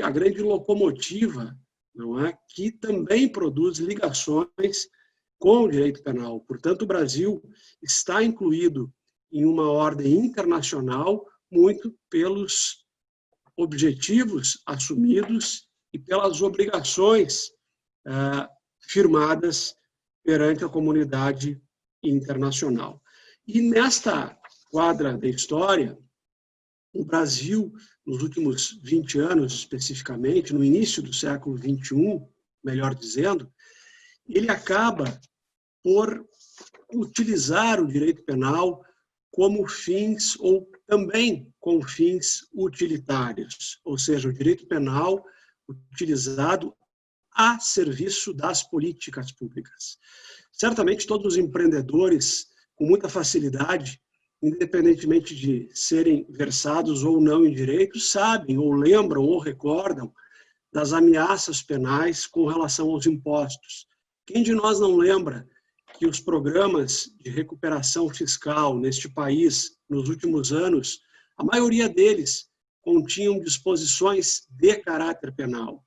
a grande locomotiva, não é? Que também produz ligações com o direito penal. Portanto, o Brasil está incluído em uma ordem internacional muito pelos objetivos assumidos e pelas obrigações firmadas perante a comunidade internacional. E nesta quadra da história, o Brasil, nos últimos 20 anos especificamente, no início do século XXI, melhor dizendo, ele acaba por utilizar o direito penal como fins ou também com fins utilitários, ou seja, o direito penal utilizado a serviço das políticas públicas. Certamente todos os empreendedores, com muita facilidade, independentemente de serem versados ou não em direito, sabem ou lembram ou recordam das ameaças penais com relação aos impostos. Quem de nós não lembra que os programas de recuperação fiscal neste país, nos últimos anos, a maioria deles continham disposições de caráter penal?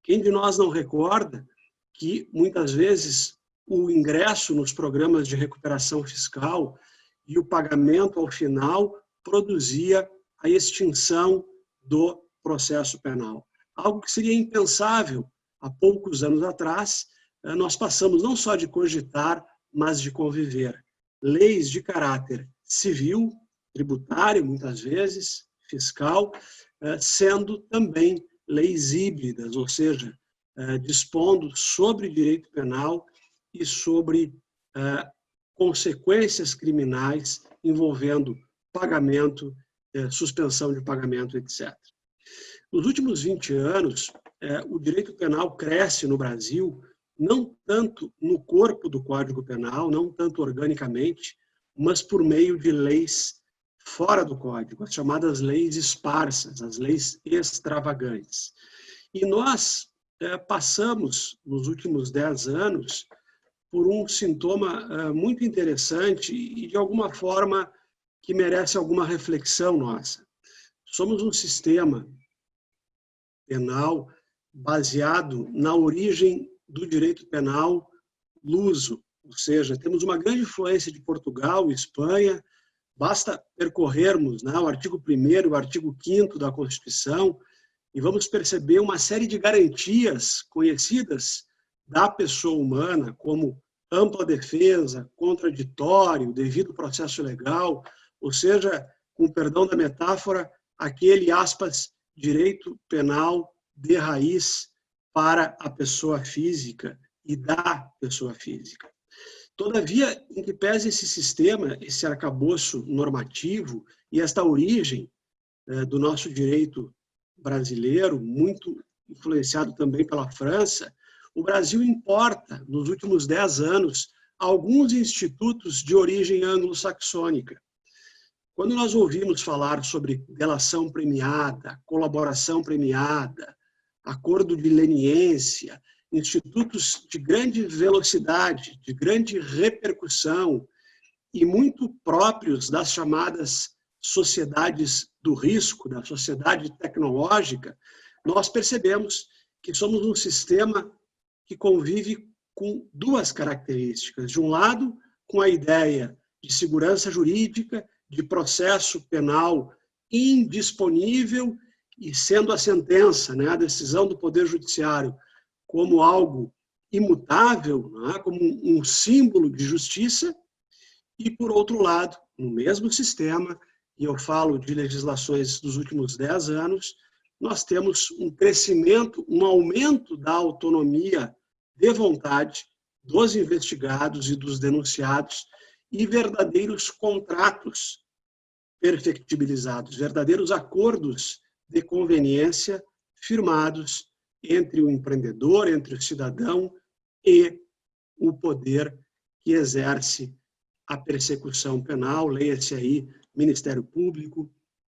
Quem de nós não recorda que, muitas vezes, o ingresso nos programas de recuperação fiscal e o pagamento ao final produzia a extinção do processo penal? Algo que seria impensável há poucos anos atrás. Nós passamos não só de cogitar, mas de conviver. Leis de caráter civil, tributário, muitas vezes, fiscal, sendo também leis híbridas, ou seja, dispondo sobre direito penal e sobre consequências criminais envolvendo pagamento, suspensão de pagamento, etc. Nos últimos 20 anos, o direito penal cresce no Brasil, não tanto no corpo do Código Penal, não tanto organicamente, mas por meio de leis fora do Código, as chamadas leis esparsas, as leis extravagantes. E nós passamos, nos últimos 10 anos, por um sintoma muito interessante e, de alguma forma, que merece alguma reflexão nossa. Somos um sistema penal baseado na origem do direito penal luso, ou seja, temos uma grande influência de Portugal e Espanha. Basta percorrermos o artigo 1º e o artigo 5º da Constituição e vamos perceber uma série de garantias conhecidas da pessoa humana, como ampla defesa, contraditório, devido processo legal, ou seja, com perdão da metáfora, aquele, aspas, direito penal de raiz para a pessoa física e da pessoa física. Todavia, em que pese esse sistema, esse arcabouço normativo e esta origem do nosso direito brasileiro, muito influenciado também pela França, o Brasil importa, nos últimos 10 anos, alguns institutos de origem anglo-saxônica. Quando nós ouvimos falar sobre delação premiada, colaboração premiada, acordo de leniência, institutos de grande velocidade, de grande repercussão e muito próprios das chamadas sociedades do risco, da sociedade tecnológica, nós percebemos que somos um sistema que convive com duas características. De um lado, com a ideia de segurança jurídica, de processo penal indisponível, e sendo a sentença, né, a decisão do Poder Judiciário, como algo imutável, né, como um símbolo de justiça, e, por outro lado, no mesmo sistema, e eu falo de legislações dos últimos 10 anos, nós temos um crescimento, um aumento da autonomia de vontade dos investigados e dos denunciados e verdadeiros contratos perfectibilizados, verdadeiros acordos de conveniência firmados entre o empreendedor, entre o cidadão e o poder que exerce a persecução penal, leia-se aí Ministério Público,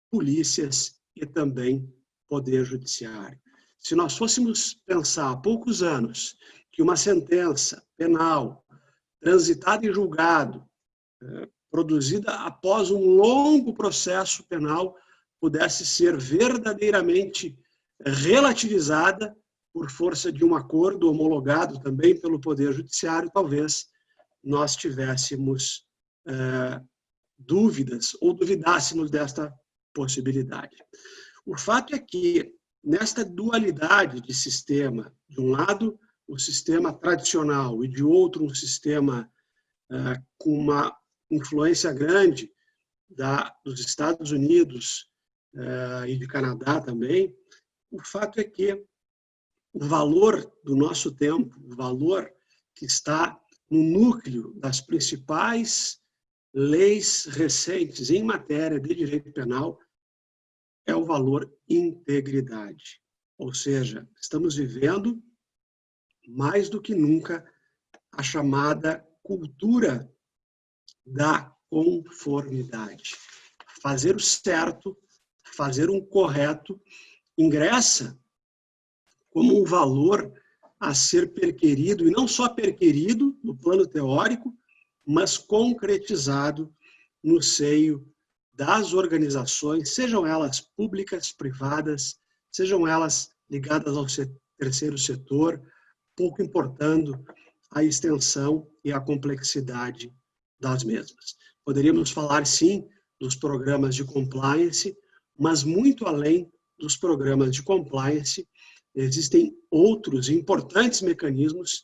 polícias e também Poder Judiciário. Se nós fôssemos pensar há poucos anos que uma sentença penal transitada em julgado, produzida após um longo processo penal, pudesse ser verdadeiramente relativizada por força de um acordo homologado também pelo Poder Judiciário, talvez nós tivéssemos dúvidas ou duvidássemos desta possibilidade. O fato é que, nesta dualidade de sistema, de um lado, o sistema tradicional e de outro, um sistema com uma influência grande dos Estados Unidos e de Canadá também, o fato é que o valor do nosso tempo, o valor que está no núcleo das principais leis recentes em matéria de direito penal é o valor integridade. Ou seja, estamos vivendo mais do que nunca a chamada cultura da conformidade. Fazer o certo, fazer um correto, ingressa como um valor a ser perquirido, e não só perquirido no plano teórico, mas concretizado no seio das organizações, sejam elas públicas, privadas, sejam elas ligadas ao terceiro setor, pouco importando a extensão e a complexidade das mesmas. Poderíamos falar, sim, dos programas de compliance, mas muito além dos programas de compliance, existem outros importantes mecanismos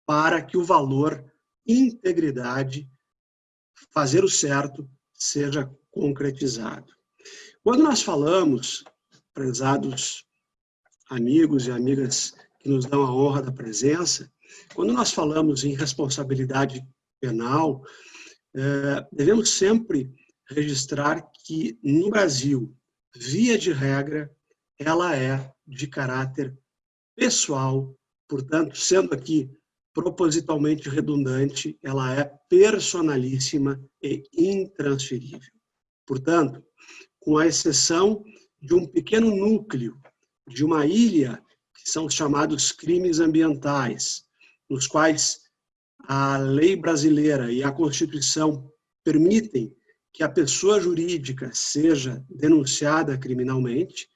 para que o valor integridade, fazer o certo, seja concretizado. Quando nós falamos, prezados amigos e amigas que nos dão a honra da presença, quando nós falamos em responsabilidade penal, devemos sempre registrar que, no Brasil, via de regra, ela é de caráter pessoal, portanto, sendo aqui propositalmente redundante, ela é personalíssima e intransferível. Portanto, com a exceção de um pequeno núcleo, de uma ilha, que são os chamados crimes ambientais, nos quais a lei brasileira e a Constituição permitem que a pessoa jurídica seja denunciada criminalmente,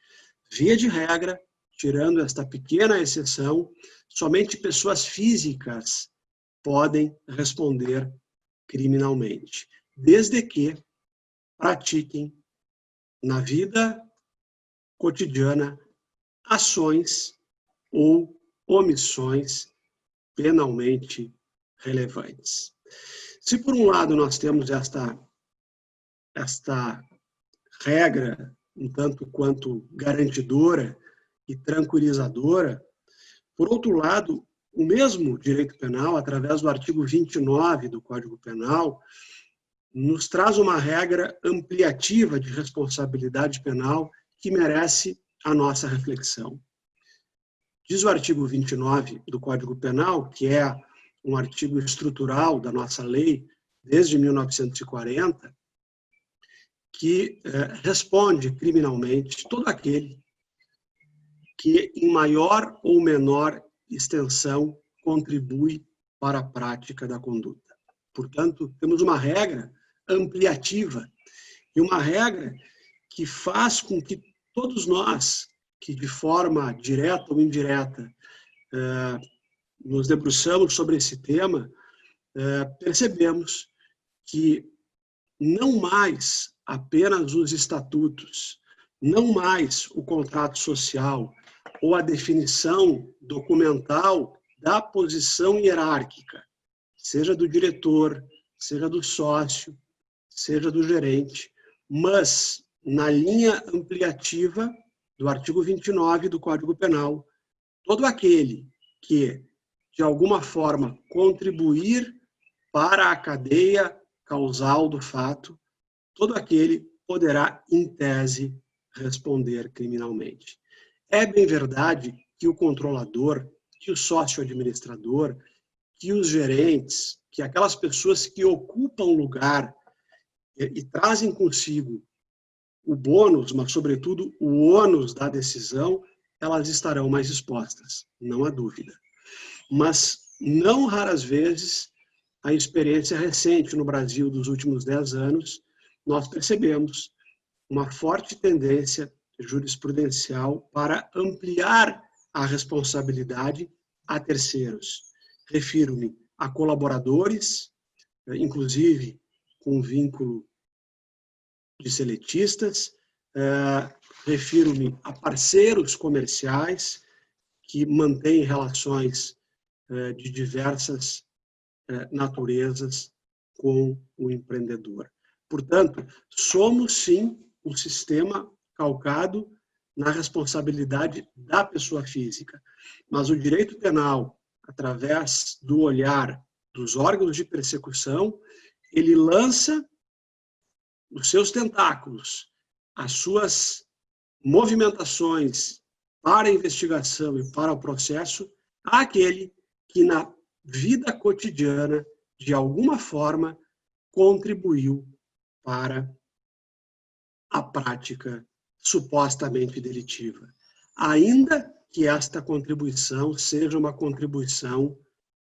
via de regra, tirando esta pequena exceção, somente pessoas físicas podem responder criminalmente, desde que pratiquem na vida cotidiana ações ou omissões penalmente relevantes. Se por um lado nós temos esta regra um tanto quanto garantidora e tranquilizadora, por outro lado, o mesmo direito penal, através do artigo 29 do Código Penal, nos traz uma regra ampliativa de responsabilidade penal que merece a nossa reflexão. Diz o artigo 29 do Código Penal, que é um artigo estrutural da nossa lei desde 1940, que responde criminalmente todo aquele que, em maior ou menor extensão, contribui para a prática da conduta. Portanto, temos uma regra ampliativa e uma regra que faz com que todos nós, que de forma direta ou indireta nos debruçamos sobre esse tema, percebemos que não mais apenas os estatutos, não mais o contrato social ou a definição documental da posição hierárquica, seja do diretor, seja do sócio, seja do gerente, mas na linha ampliativa do artigo 29 do Código Penal, todo aquele que, de alguma forma, contribuir para a cadeia causal do fato, todo aquele poderá, em tese, responder criminalmente. É bem verdade que o controlador, que o sócio-administrador, que os gerentes, que aquelas pessoas que ocupam lugar e trazem consigo o bônus, mas, sobretudo, o ônus da decisão, elas estarão mais expostas, não há dúvida. Mas, não raras vezes, a experiência recente no Brasil dos últimos 10 anos, nós percebemos uma forte tendência jurisprudencial para ampliar a responsabilidade a terceiros. Refiro-me a colaboradores, inclusive com vínculo de seletistas, refiro-me a parceiros comerciais que mantêm relações de diversas naturezas com o empreendedor. Portanto, somos sim um sistema calcado na responsabilidade da pessoa física, mas o direito penal, através do olhar dos órgãos de persecução, ele lança os seus tentáculos, as suas movimentações para a investigação e para o processo àquele que na vida cotidiana, de alguma forma, contribuiu para a prática supostamente delitiva, ainda que esta contribuição seja uma contribuição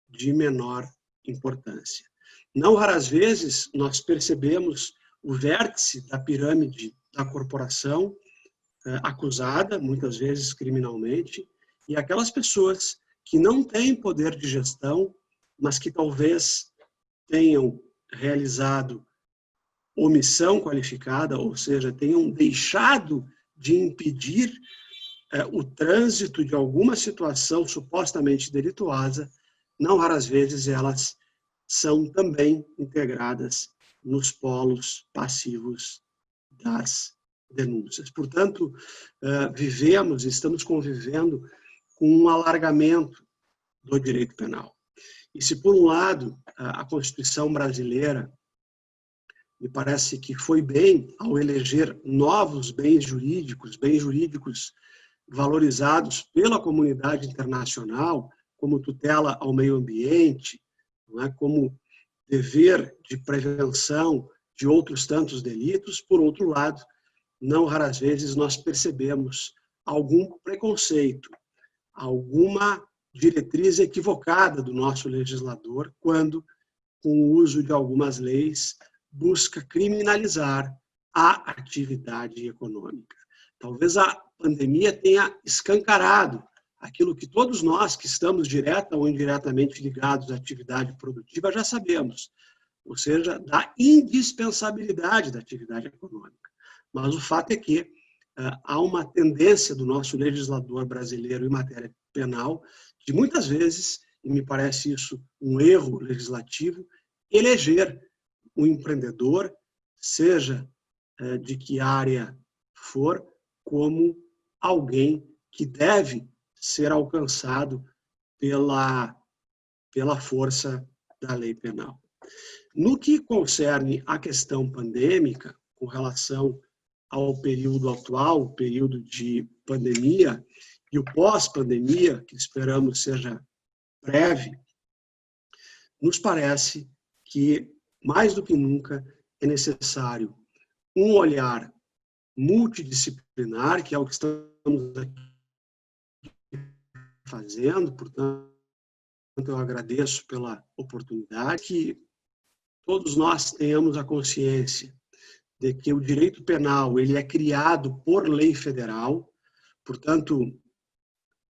de menor importância. Não raras vezes nós percebemos o vértice da pirâmide da corporação acusada, muitas vezes criminalmente, e aquelas pessoas que não têm poder de gestão, mas que talvez tenham realizado omissão qualificada, ou seja, tenham deixado de impedir o trânsito de alguma situação supostamente delituosa, não raras vezes elas são também integradas nos polos passivos das denúncias. Portanto, estamos convivendo com um alargamento do direito penal. E se, por um lado, a Constituição brasileira me parece que foi bem ao eleger novos bens jurídicos valorizados pela comunidade internacional, como tutela ao meio ambiente, não é? Como dever de prevenção de outros tantos delitos, por outro lado, não raras vezes nós percebemos algum preconceito, alguma diretriz equivocada do nosso legislador quando, com o uso de algumas leis, busca criminalizar a atividade econômica. Talvez a pandemia tenha escancarado aquilo que todos nós que estamos direta ou indiretamente ligados à atividade produtiva já sabemos, ou seja, da indispensabilidade da atividade econômica. Mas o fato é que há uma tendência do nosso legislador brasileiro em matéria penal de muitas vezes, e me parece isso um erro legislativo, eleger o empreendedor, seja de que área for, como alguém que deve ser alcançado pela força da lei penal. No que concerne à questão pandêmica, com relação ao período atual, o período de pandemia, e o pós-pandemia, que esperamos seja breve, nos parece que, mais do que nunca, é necessário um olhar multidisciplinar, que é o que estamos aqui fazendo, portanto, eu agradeço pela oportunidade, que todos nós tenhamos a consciência de que o direito penal ele é criado por lei federal, portanto,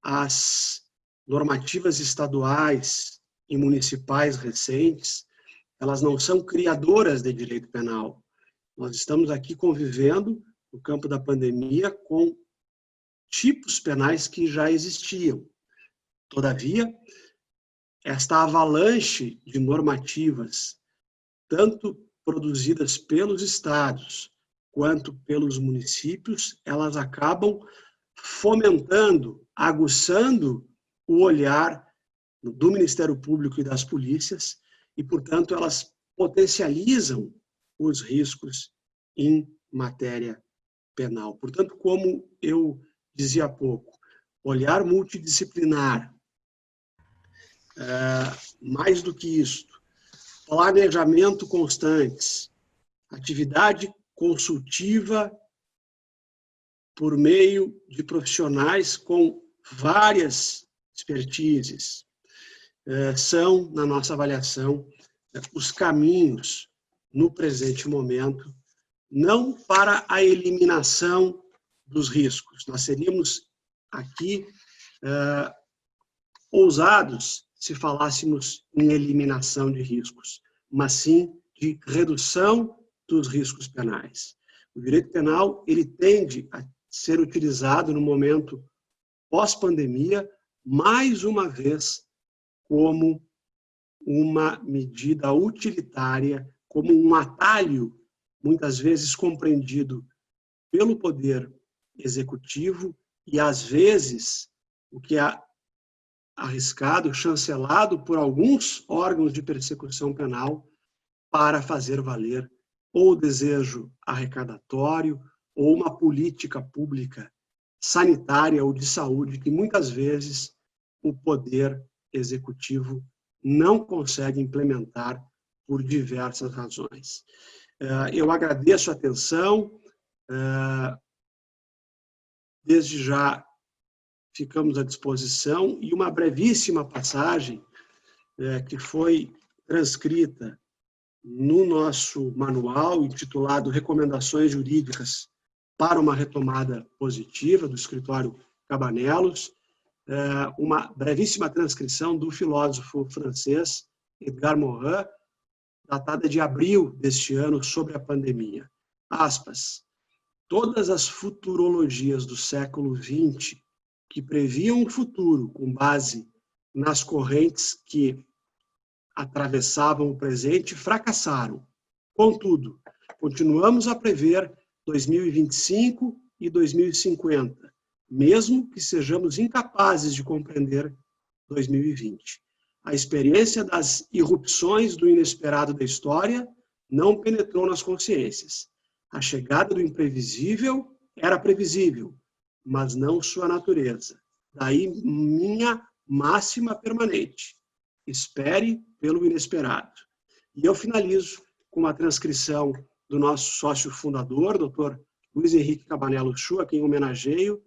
as normativas estaduais e municipais recentes, elas não são criadoras de direito penal. Nós estamos aqui convivendo, no campo da pandemia, com tipos penais que já existiam. Todavia, esta avalanche de normativas, tanto produzidas pelos estados quanto pelos municípios, elas acabam fomentando, aguçando o olhar do Ministério Público e das polícias e, portanto, elas potencializam os riscos em matéria penal. Portanto, como eu dizia há pouco, olhar multidisciplinar, mais do que isto, planejamento constantes, atividade consultiva por meio de profissionais com várias expertises, são, na nossa avaliação, os caminhos, no presente momento, não para a eliminação dos riscos. Nós seríamos aqui ousados se falássemos em eliminação de riscos, mas sim de redução dos riscos penais. O direito penal, ele tende a ser utilizado no momento pós-pandemia, mais uma vez, como uma medida utilitária, como um atalho, muitas vezes compreendido pelo Poder Executivo e, às vezes, o que é arriscado, chancelado por alguns órgãos de persecução penal para fazer valer ou o desejo arrecadatório ou uma política pública sanitária ou de saúde que muitas vezes o Poder Executivo não consegue implementar por diversas razões. Eu agradeço a atenção. Desde já ficamos à disposição e uma brevíssima passagem que foi transcrita no nosso manual intitulado Recomendações Jurídicas para uma Retomada Positiva, do escritório Cabanelos, uma brevíssima transcrição do filósofo francês Edgar Morin, datada de abril deste ano, sobre a pandemia. Aspas. Todas as futurologias do século XX que previam o futuro com base nas correntes que atravessavam o presente fracassaram. Contudo, continuamos a prever 2025 e 2050, mesmo que sejamos incapazes de compreender 2020. A experiência das irrupções do inesperado da história não penetrou nas consciências. A chegada do imprevisível era previsível, mas não sua natureza. Daí minha máxima permanente. Espere pelo inesperado. E eu finalizo com uma transcrição do nosso sócio fundador, Dr. Luiz Henrique Cabanello Chu, a quem homenageio,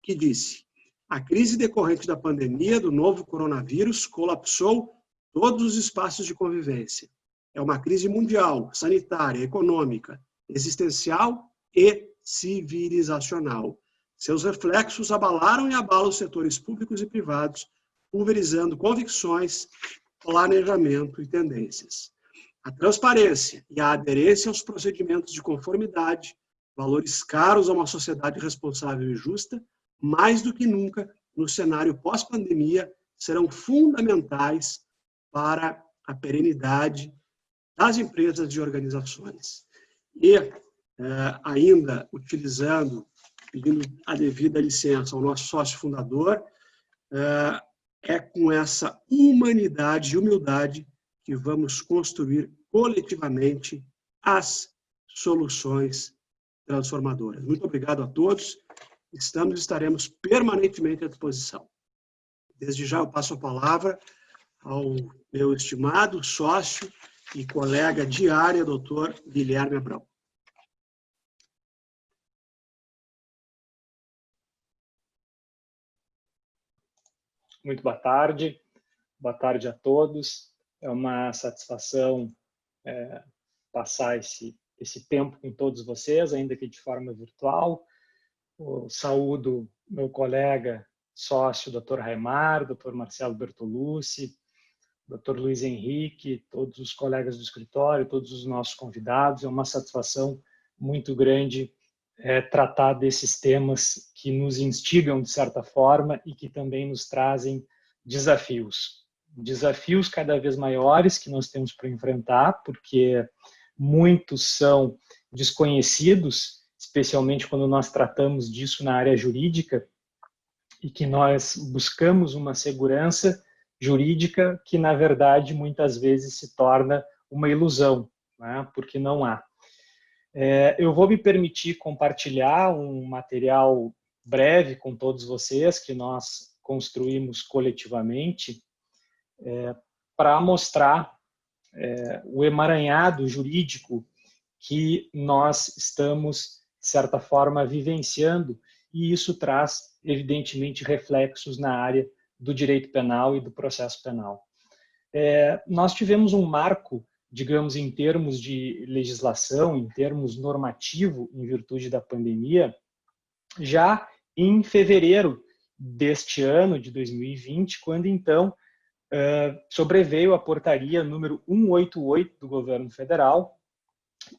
que disse: a crise decorrente da pandemia do novo coronavírus colapsou todos os espaços de convivência. É uma crise mundial, sanitária, econômica, existencial e civilizacional. Seus reflexos abalaram e abalam os setores públicos e privados, pulverizando convicções, planejamento e tendências. A transparência e a aderência aos procedimentos de conformidade, valores caros a uma sociedade responsável e justa, mais do que nunca, no cenário pós-pandemia, serão fundamentais para a perenidade das empresas e organizações. E, ainda utilizando, pedindo a devida licença ao nosso sócio fundador, é com essa humanidade e humildade que vamos construir coletivamente as soluções transformadoras. Muito obrigado a todos. Estaremos permanentemente à disposição. Desde já eu passo a palavra ao meu estimado sócio e colega de área, doutor Guilherme Abrão. Muito boa tarde a todos. É uma satisfação passar esse tempo com todos vocês, ainda que de forma virtual. Eu saúdo meu colega sócio, Dr. Raimar, Dr. Marcelo Bertolucci, Dr. Luiz Henrique, todos os colegas do escritório, todos os nossos convidados. É uma satisfação muito grande tratar desses temas que nos instigam de certa forma e que também nos trazem desafios. Desafios cada vez maiores que nós temos para enfrentar, porque muitos são desconhecidos, especialmente quando nós tratamos disso na área jurídica, e que nós buscamos uma segurança jurídica que, na verdade, muitas vezes se torna uma ilusão, né? Porque não há. Eu vou me permitir compartilhar um material breve com todos vocês que nós construímos coletivamente para mostrar o emaranhado jurídico que nós estamos, de certa forma, vivenciando, e isso traz, evidentemente, reflexos na área do direito penal e do processo penal. Nós tivemos um marco, digamos, em termos de legislação, em termos normativo, em virtude da pandemia, já em fevereiro deste ano, de 2020, quando, então, sobreveio a portaria número 188 do governo federal,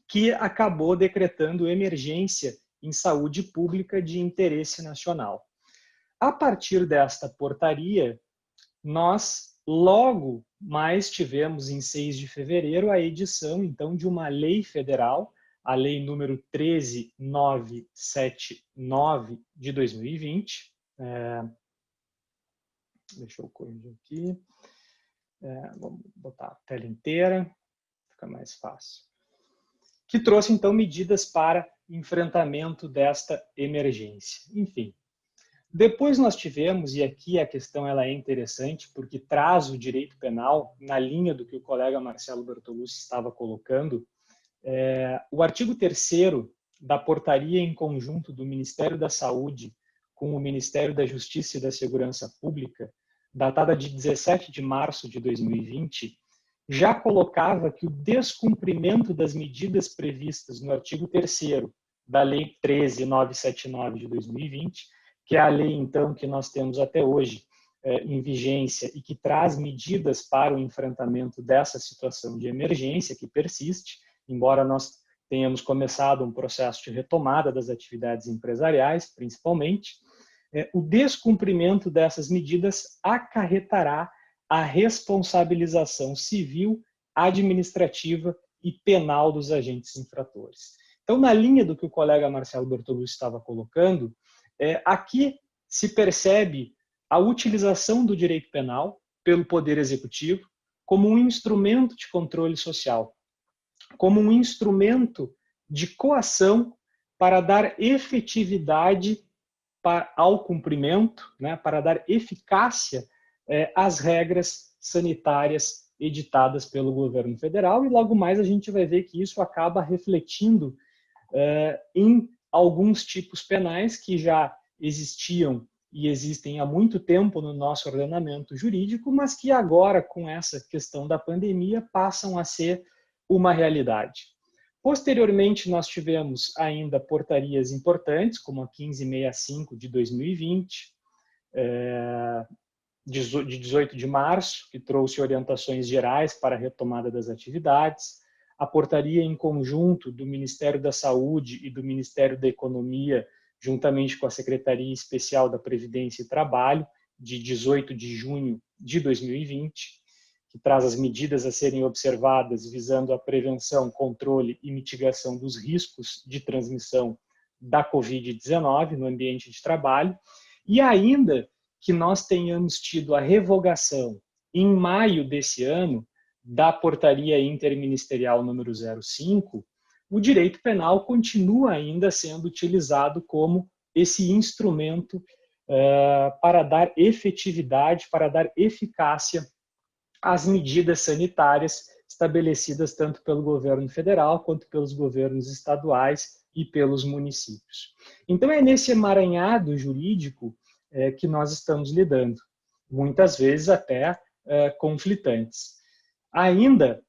que acabou decretando emergência em saúde pública de interesse nacional. A partir desta portaria, nós logo mais tivemos, em 6 de fevereiro, a edição, então, de uma lei federal, a lei número 13979 de 2020. Deixa eu corrigir aqui. Vamos botar a tela inteira, fica mais fácil. Que trouxe, então, medidas para enfrentamento desta emergência. Enfim, depois nós tivemos, e aqui a questão ela é interessante, porque traz o direito penal, na linha do que o colega Marcelo Bertolucci estava colocando, o artigo 3º da portaria em conjunto do Ministério da Saúde com o Ministério da Justiça e da Segurança Pública, datada de 17 de março de 2020, já colocava que o descumprimento das medidas previstas no artigo 3º da Lei 13979 de 2020, que é a lei, então, que nós temos até hoje em vigência e que traz medidas para o enfrentamento dessa situação de emergência que persiste, embora nós tenhamos começado um processo de retomada das atividades empresariais, principalmente, o descumprimento dessas medidas acarretará a responsabilização civil, administrativa e penal dos agentes infratores. Então, na linha do que o colega Marcelo Bertolucci estava colocando, aqui se percebe a utilização do direito penal pelo Poder Executivo como um instrumento de controle social, como um instrumento de coação para dar efetividade ao cumprimento, né, para dar eficácia às regras sanitárias editadas pelo governo federal, e logo mais a gente vai ver que isso acaba refletindo em alguns tipos penais que já existiam e existem há muito tempo no nosso ordenamento jurídico, mas que agora, com essa questão da pandemia, passam a ser uma realidade. Posteriormente, nós tivemos ainda portarias importantes, como a 1565 de 2020, de 18 de março, que trouxe orientações gerais para a retomada das atividades, a portaria em conjunto do Ministério da Saúde e do Ministério da Economia, juntamente com a Secretaria Especial da Previdência e Trabalho, de 18 de junho de 2020, que traz as medidas a serem observadas visando a prevenção, controle e mitigação dos riscos de transmissão da Covid-19 no ambiente de trabalho, e ainda que nós tenhamos tido a revogação em maio desse ano da portaria interministerial número 05, o direito penal continua ainda sendo utilizado como esse instrumento para dar efetividade, para dar eficácia às medidas sanitárias estabelecidas tanto pelo governo federal quanto pelos governos estaduais e pelos municípios. Então é nesse emaranhado jurídico que nós estamos lidando, muitas vezes até conflitantes. Ainda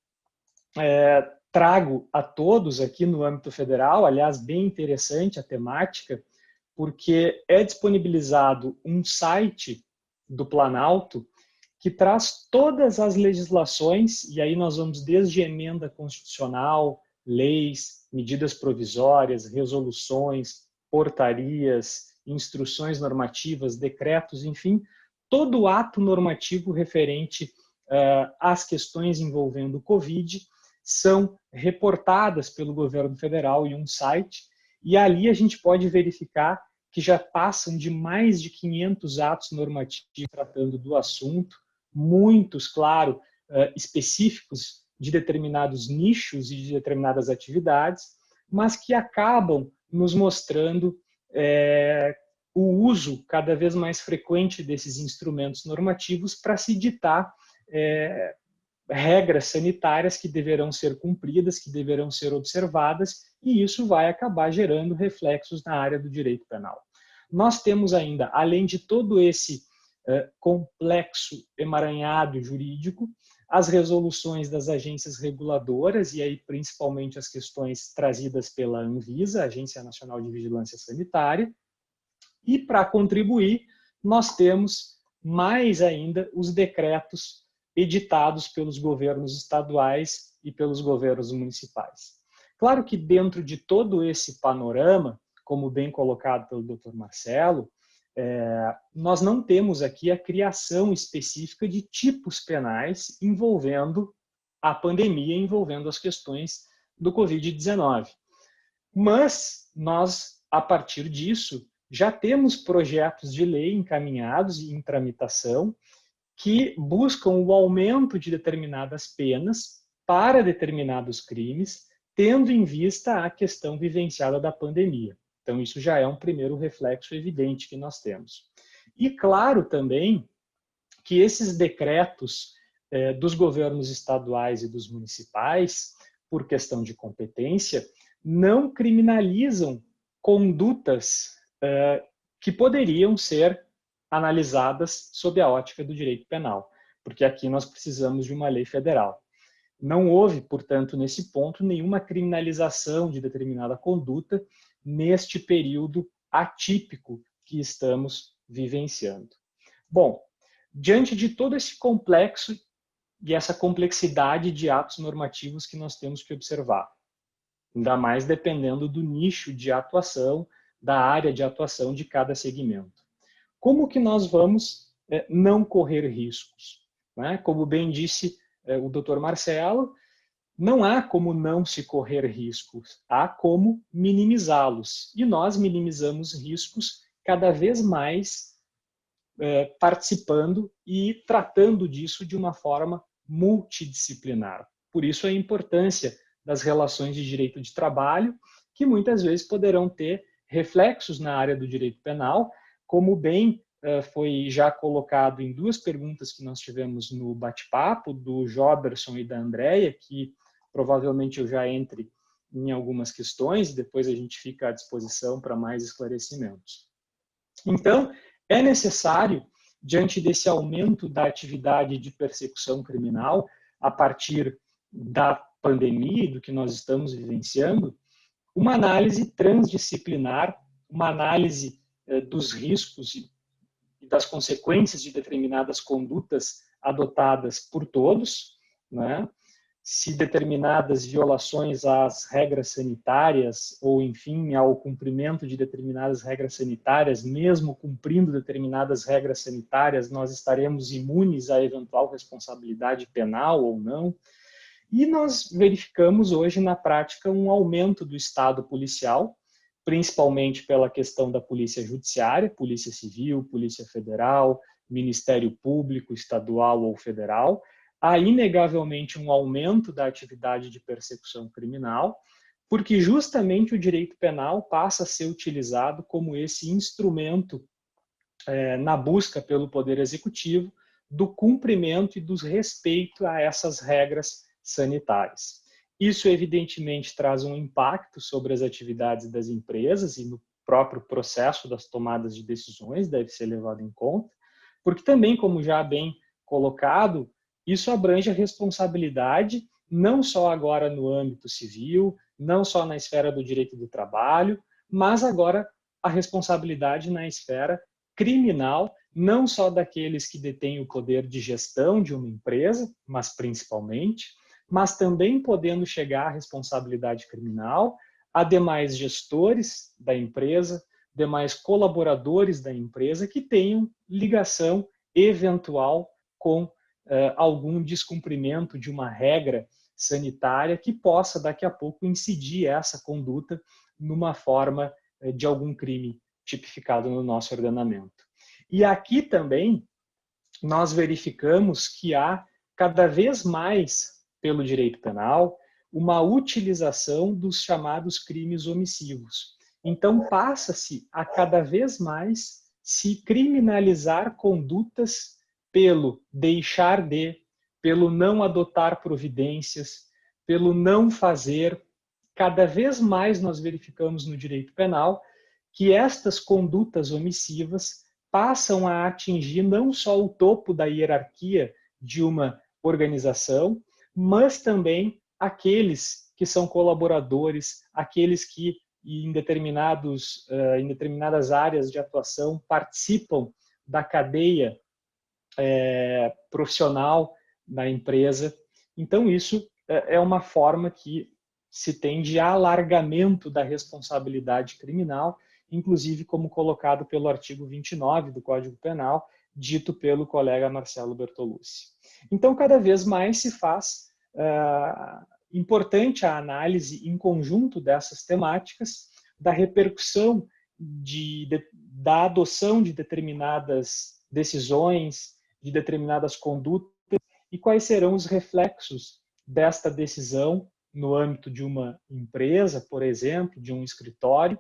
trago a todos aqui no âmbito federal, aliás, bem interessante a temática, porque é disponibilizado um site do Planalto que traz todas as legislações, e aí nós vamos desde emenda constitucional, leis, medidas provisórias, resoluções, portarias, instruções normativas, decretos, enfim, todo ato normativo referente às questões envolvendo o Covid são reportadas pelo governo federal em um site, e ali a gente pode verificar que já passam de mais de 500 atos normativos tratando do assunto, muitos, claro, específicos de determinados nichos e de determinadas atividades, mas que acabam nos mostrando o uso cada vez mais frequente desses instrumentos normativos para se ditar regras sanitárias que deverão ser cumpridas, que deverão ser observadas, e isso vai acabar gerando reflexos na área do direito penal. Nós temos ainda, além de todo esse complexo emaranhado jurídico, as resoluções das agências reguladoras, e aí principalmente as questões trazidas pela Anvisa, Agência Nacional de Vigilância Sanitária, e para contribuir, nós temos mais ainda os decretos editados pelos governos estaduais e pelos governos municipais. Claro que dentro de todo esse panorama, como bem colocado pelo Dr. Marcelo, nós não temos aqui a criação específica de tipos penais envolvendo a pandemia, envolvendo as questões do Covid-19. Mas nós, a partir disso, já temos projetos de lei encaminhados e em tramitação que buscam o aumento de determinadas penas para determinados crimes, tendo em vista a questão vivenciada da pandemia. Então, isso já é um primeiro reflexo evidente que nós temos. E, claro, também que esses decretos dos governos estaduais e dos municipais, por questão de competência, não criminalizam condutas que poderiam ser analisadas sob a ótica do direito penal, porque aqui nós precisamos de uma lei federal. Não houve, portanto, nesse ponto, nenhuma criminalização de determinada conduta neste período atípico que estamos vivenciando. Bom, diante de todo esse complexo e essa complexidade de atos normativos que nós temos que observar, ainda mais dependendo do nicho de atuação, da área de atuação de cada segmento. Como que nós vamos não correr riscos? Né? Como bem disse o Dr. Marcelo, não há como não se correr riscos, há como minimizá-los. E nós minimizamos riscos cada vez mais participando e tratando disso de uma forma multidisciplinar. Por isso a importância das relações de direito de trabalho, que muitas vezes poderão ter reflexos na área do direito penal, como bem foi já colocado em duas perguntas que nós tivemos no bate-papo, do Joberson e da Andréia, que provavelmente eu já entre em algumas questões, e depois a gente fica à disposição para mais esclarecimentos. Então, é necessário, diante desse aumento da atividade de persecução criminal, a partir da pandemia e do que nós estamos vivenciando, uma análise transdisciplinar, uma análise dos riscos e das consequências de determinadas condutas adotadas por todos, né? Se determinadas violações às regras sanitárias ou, enfim, ao cumprimento de determinadas regras sanitárias, mesmo cumprindo determinadas regras sanitárias, nós estaremos imunes à eventual responsabilidade penal ou não. E nós verificamos hoje na prática um aumento do Estado policial, principalmente pela questão da polícia judiciária, polícia civil, polícia federal, Ministério Público estadual ou federal. Há inegavelmente um aumento da atividade de persecução criminal, porque justamente o direito penal passa a ser utilizado como esse instrumento na busca pelo Poder Executivo do cumprimento e do respeito a essas regras sanitárias. Isso, evidentemente, traz um impacto sobre as atividades das empresas e no próprio processo das tomadas de decisões, deve ser levado em conta, porque também, como já bem colocado, isso abrange a responsabilidade, não só agora no âmbito civil, não só na esfera do direito do trabalho, mas agora a responsabilidade na esfera criminal, não só daqueles que detêm o poder de gestão de uma empresa, mas principalmente, mas também podendo chegar à responsabilidade criminal a demais gestores da empresa, demais colaboradores da empresa que tenham ligação eventual com algum descumprimento de uma regra sanitária que possa, daqui a pouco, incidir essa conduta numa forma de algum crime tipificado no nosso ordenamento. E aqui também nós verificamos que há cada vez mais, pelo direito penal, uma utilização dos chamados crimes omissivos. Então, passa-se a cada vez mais se criminalizar condutas pelo deixar de, pelo não adotar providências, pelo não fazer. Cada vez mais nós verificamos no direito penal que estas condutas omissivas passam a atingir não só o topo da hierarquia de uma organização, mas também aqueles que são colaboradores, aqueles que em determinadas áreas de atuação participam da cadeia profissional da empresa. Então, isso é uma forma que se tem de alargamento da responsabilidade criminal, inclusive como colocado pelo artigo 29 do Código Penal, dito pelo colega Marcelo Bertolucci. Então, cada vez mais se faz importante a análise em conjunto dessas temáticas, da repercussão da adoção de determinadas decisões, de determinadas condutas, e quais serão os reflexos desta decisão no âmbito de uma empresa, por exemplo, de um escritório,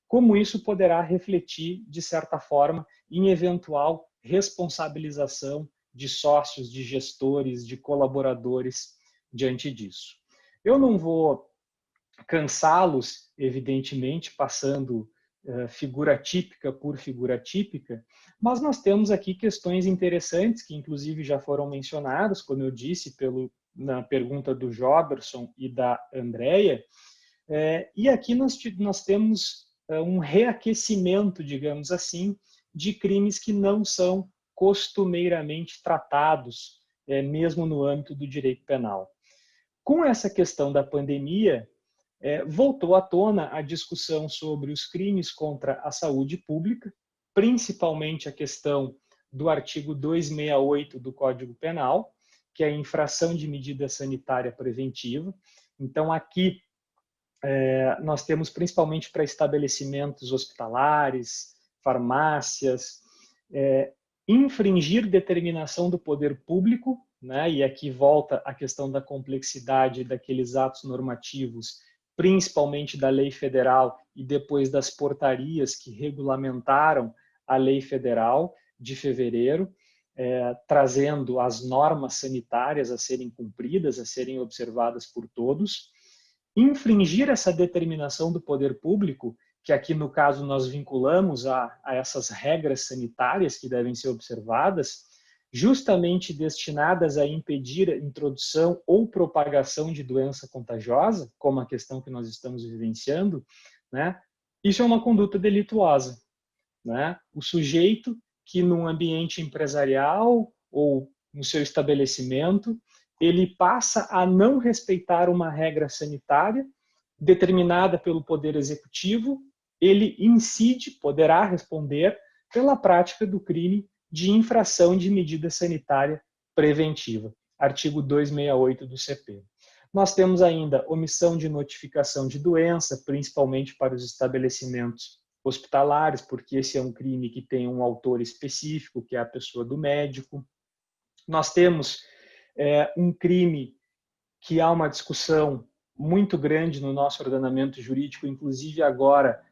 como isso poderá refletir, de certa forma, em eventual responsabilização de sócios, de gestores, de colaboradores diante disso. Eu não vou cansá-los, evidentemente, passando figura típica por figura típica, mas nós temos aqui questões interessantes que, inclusive, já foram mencionadas, como eu disse, na pergunta do Joberson e da Andrea, e aqui nós temos um reaquecimento, digamos assim, de crimes que não são costumeiramente tratados, mesmo no âmbito do direito penal. Com essa questão da pandemia, voltou à tona a discussão sobre os crimes contra a saúde pública, principalmente a questão do artigo 268 do Código Penal, que é a infração de medida sanitária preventiva. Então, aqui, nós temos principalmente para estabelecimentos hospitalares, farmácias, infringir determinação do poder público, né? E aqui volta a questão da complexidade daqueles atos normativos, principalmente da lei federal e depois das portarias que regulamentaram a lei federal de fevereiro, trazendo as normas sanitárias a serem cumpridas, a serem observadas por todos. Infringir essa determinação do poder público, que aqui no caso nós vinculamos a essas regras sanitárias que devem ser observadas, justamente destinadas a impedir a introdução ou propagação de doença contagiosa, como a questão que nós estamos vivenciando, né? Isso é uma conduta delituosa, né? O sujeito que num ambiente empresarial ou no seu estabelecimento, ele passa a não respeitar uma regra sanitária determinada pelo Poder Executivo, ele incide, poderá responder pela prática do crime de infração de medida sanitária preventiva, artigo 268 do CP. Nós temos ainda omissão de notificação de doença, principalmente para os estabelecimentos hospitalares, porque esse é um crime que tem um autor específico, que é a pessoa do médico. Nós temos um crime que há uma discussão muito grande no nosso ordenamento jurídico, inclusive agora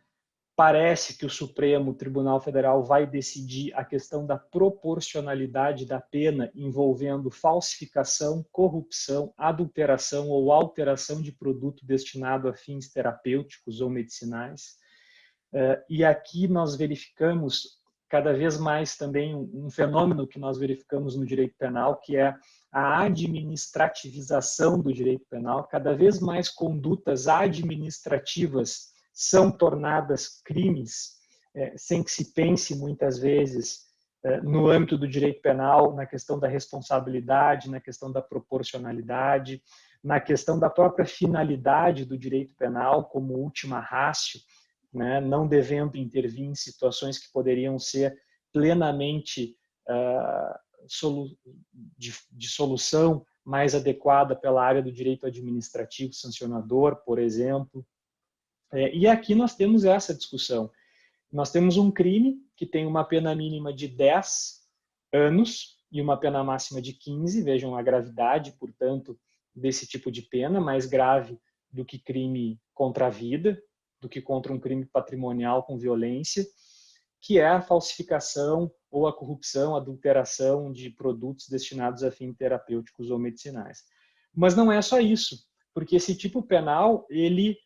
parece que o Supremo Tribunal Federal vai decidir a questão da proporcionalidade da pena envolvendo falsificação, corrupção, adulteração ou alteração de produto destinado a fins terapêuticos ou medicinais. E aqui nós verificamos cada vez mais também um fenômeno que nós verificamos no direito penal, que é a administrativização do direito penal. Cada vez mais condutas administrativas são tornadas crimes sem que se pense muitas vezes no âmbito do direito penal, na questão da responsabilidade, na questão da proporcionalidade, na questão da própria finalidade do direito penal como última ratio, né, não devendo intervir em situações que poderiam ser plenamente de solução mais adequada pela área do direito administrativo sancionador, por exemplo. E aqui nós temos essa discussão. Nós temos um crime que tem uma pena mínima de 10 anos e uma pena máxima de 15, vejam a gravidade, portanto, desse tipo de pena, mais grave do que crime contra a vida, do que contra um crime patrimonial com violência, que é a falsificação ou a corrupção, a adulteração de produtos destinados a fins terapêuticos ou medicinais. Mas não é só isso, porque esse tipo penal, ele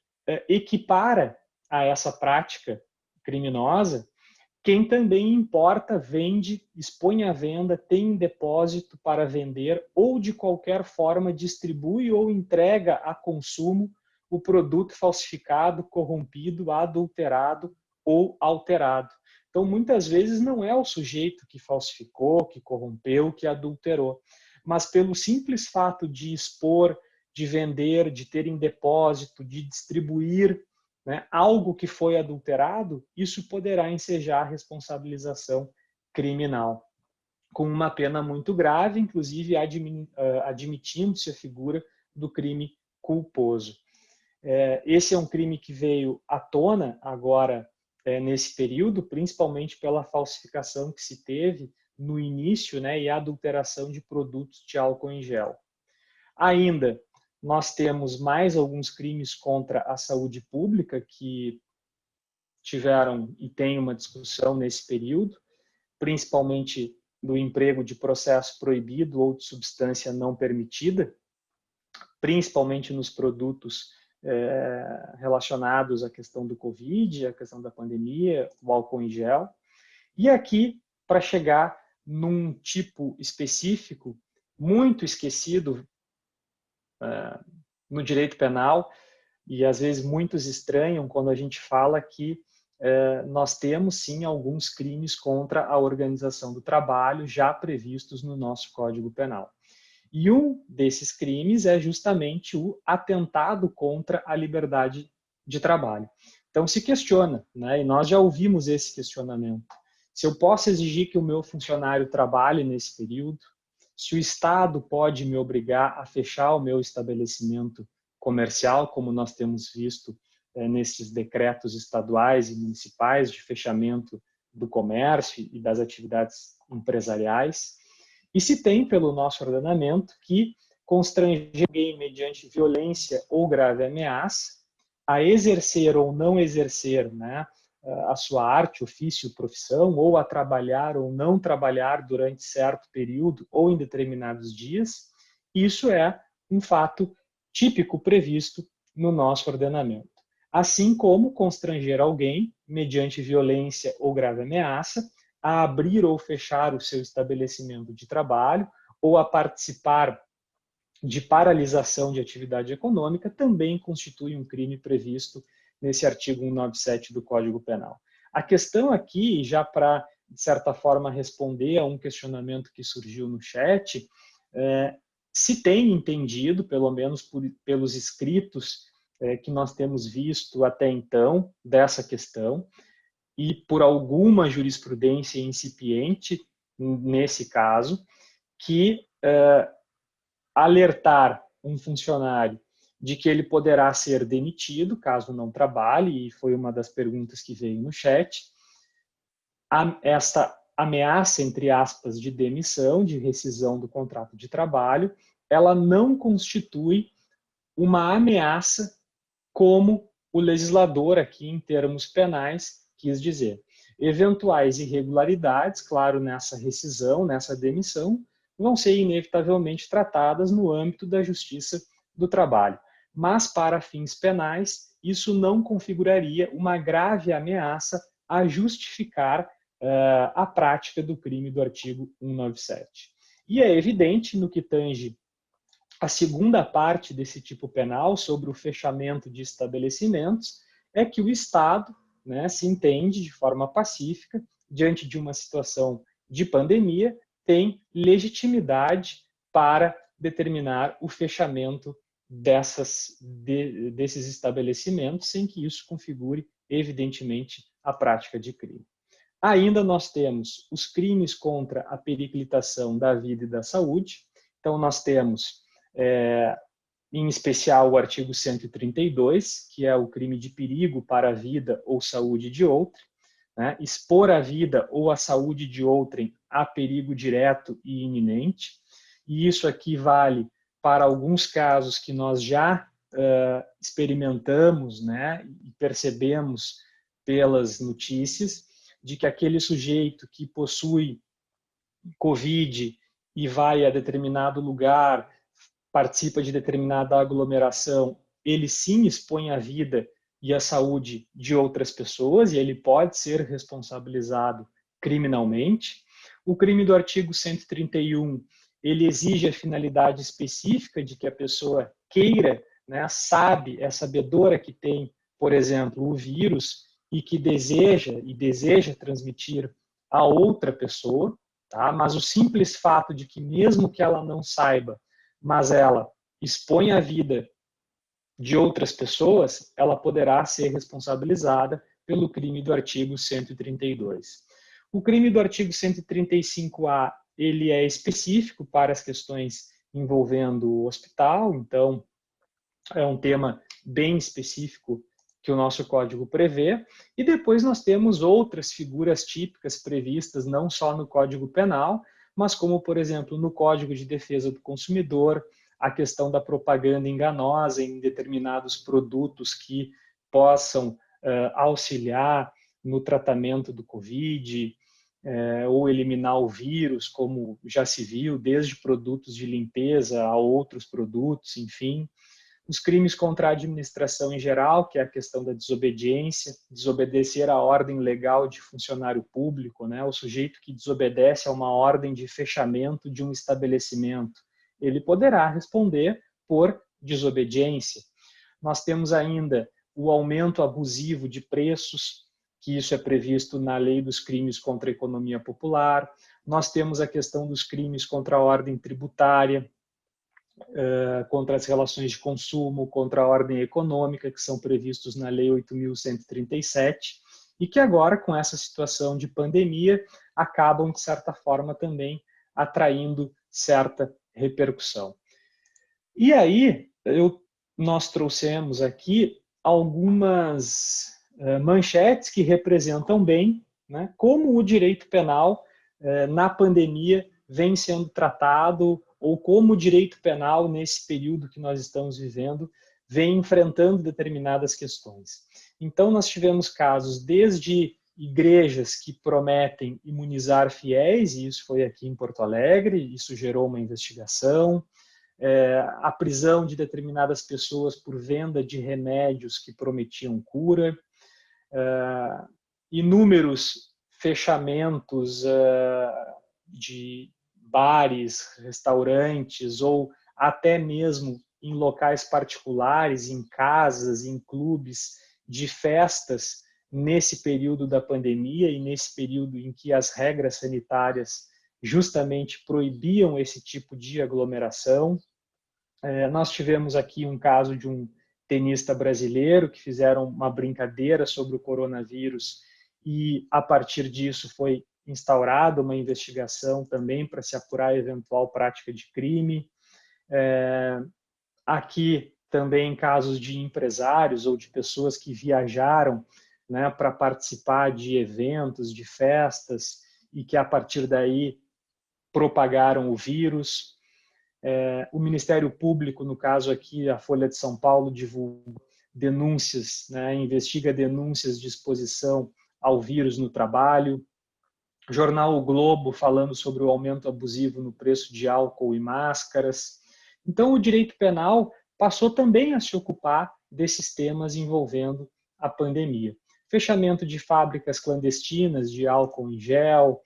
equipara a essa prática criminosa quem também importa, vende, expõe à venda, tem em depósito para vender ou de qualquer forma distribui ou entrega a consumo o produto falsificado, corrompido, adulterado ou alterado. Então, muitas vezes não é o sujeito que falsificou, que corrompeu, que adulterou, mas pelo simples fato de expor, de vender, de ter em depósito, de distribuir, né, algo que foi adulterado, isso poderá ensejar responsabilização criminal, com uma pena muito grave, inclusive admitindo-se a figura do crime culposo. Esse é um crime que veio à tona agora, nesse período, principalmente pela falsificação que se teve no início, né, e a adulteração de produtos de álcool em gel. Ainda, nós temos mais alguns crimes contra a saúde pública que tiveram e têm uma discussão nesse período, principalmente do emprego de processo proibido ou de substância não permitida, principalmente nos produtos relacionados à questão do Covid, à questão da pandemia, o álcool em gel. E aqui, para chegar num tipo específico, muito esquecido no direito penal, e às vezes muitos estranham quando a gente fala que nós temos sim alguns crimes contra a organização do trabalho já previstos no nosso Código Penal. E um desses crimes é justamente o atentado contra a liberdade de trabalho. Então se questiona, né? E nós já ouvimos esse questionamento. Se eu posso exigir que o meu funcionário trabalhe nesse período, se o Estado pode me obrigar a fechar o meu estabelecimento comercial, como nós temos visto nesses decretos estaduais e municipais de fechamento do comércio e das atividades empresariais, e se tem pelo nosso ordenamento que constranger alguém mediante violência ou grave ameaça a exercer ou não exercer, né, a sua arte, ofício, profissão, ou a trabalhar ou não trabalhar durante certo período ou em determinados dias, isso é um fato típico previsto no nosso ordenamento. Assim como constranger alguém, mediante violência ou grave ameaça, a abrir ou fechar o seu estabelecimento de trabalho ou a participar de paralisação de atividade econômica também constitui um crime previsto nesse artigo 197 do Código Penal. A questão aqui, já para, de certa forma, responder a um questionamento que surgiu no chat, se tem entendido, pelo menos pelos escritos que nós temos visto até então, dessa questão, e por alguma jurisprudência incipiente, nesse caso, que alertar um funcionário de que ele poderá ser demitido caso não trabalhe, e foi uma das perguntas que veio no chat. Esta ameaça, entre aspas, de demissão, de rescisão do contrato de trabalho, ela não constitui uma ameaça como o legislador aqui, em termos penais, quis dizer. Eventuais irregularidades, claro, nessa rescisão, nessa demissão, vão ser inevitavelmente tratadas no âmbito da Justiça do Trabalho. Mas, para fins penais, isso não configuraria uma grave ameaça a justificar a prática do crime do artigo 197. E é evidente, no que tange a segunda parte desse tipo penal, sobre o fechamento de estabelecimentos, é que o Estado, né, se entende de forma pacífica, diante de uma situação de pandemia, tem legitimidade para determinar o fechamento desses estabelecimentos, sem que isso configure, evidentemente, a prática de crime. Ainda nós temos os crimes contra a periclitação da vida e da saúde. Então, nós temos, em especial, o artigo 132, que é o crime de perigo para a vida ou saúde de outrem, né? Expor a vida ou a saúde de outrem a perigo direto e iminente. E isso aqui vale para alguns casos que nós já experimentamos, né, e percebemos pelas notícias, de que aquele sujeito que possui Covid e vai a determinado lugar, participa de determinada aglomeração, ele sim expõe a vida e a saúde de outras pessoas e ele pode ser responsabilizado criminalmente. O crime do artigo 131, ele exige a finalidade específica de que a pessoa queira, né, é sabedora que tem, por exemplo, o vírus e que deseja transmitir a outra pessoa, tá? Mas o simples fato de que mesmo que ela não saiba, mas ela expõe a vida de outras pessoas, ela poderá ser responsabilizada pelo crime do artigo 132. O crime do artigo 135A, ele é específico para as questões envolvendo o hospital, então é um tema bem específico que o nosso código prevê, e depois nós temos outras figuras típicas previstas não só no Código Penal, mas como, por exemplo, no Código de Defesa do Consumidor, a questão da propaganda enganosa em determinados produtos que possam auxiliar no tratamento do Covid, ou eliminar o vírus, como já se viu, desde produtos de limpeza a outros produtos, enfim. Os crimes contra a administração em geral, que é a questão da desobediência, desobedecer à ordem legal de funcionário público, né? O sujeito que desobedece a uma ordem de fechamento de um estabelecimento, ele poderá responder por desobediência. Nós temos ainda o aumento abusivo de preços, que isso é previsto na Lei dos Crimes contra a Economia Popular. Nós temos a questão dos crimes contra a ordem tributária, contra as relações de consumo, contra a ordem econômica, que são previstos na Lei 8.137, e que agora, com essa situação de pandemia, acabam, de certa forma, também atraindo certa repercussão. E aí, nós trouxemos aqui algumas manchetes que representam bem, né, como o direito penal na pandemia vem sendo tratado, ou como o direito penal, nesse período que nós estamos vivendo, vem enfrentando determinadas questões. Então, nós tivemos casos desde igrejas que prometem imunizar fiéis, e isso foi aqui em Porto Alegre, isso gerou uma investigação, a prisão de determinadas pessoas por venda de remédios que prometiam cura, inúmeros fechamentos de bares, restaurantes ou até mesmo em locais particulares, em casas, em clubes, de festas nesse período da pandemia e nesse período em que as regras sanitárias justamente proibiam esse tipo de aglomeração. Nós tivemos aqui um caso de um tenista brasileiro que fizeram uma brincadeira sobre o coronavírus e a partir disso foi instaurada uma investigação também para se apurar a eventual prática de crime. Aqui também casos de empresários ou de pessoas que viajaram, né, para participar de eventos, de festas, e que a partir daí propagaram o vírus. O Ministério Público, no caso aqui, a Folha de São Paulo divulga denúncias, né, investiga denúncias de exposição ao vírus no trabalho. O jornal O Globo falando sobre o aumento abusivo no preço de álcool e máscaras. Então, o direito penal passou também a se ocupar desses temas envolvendo a pandemia. Fechamento de fábricas clandestinas de álcool em gel,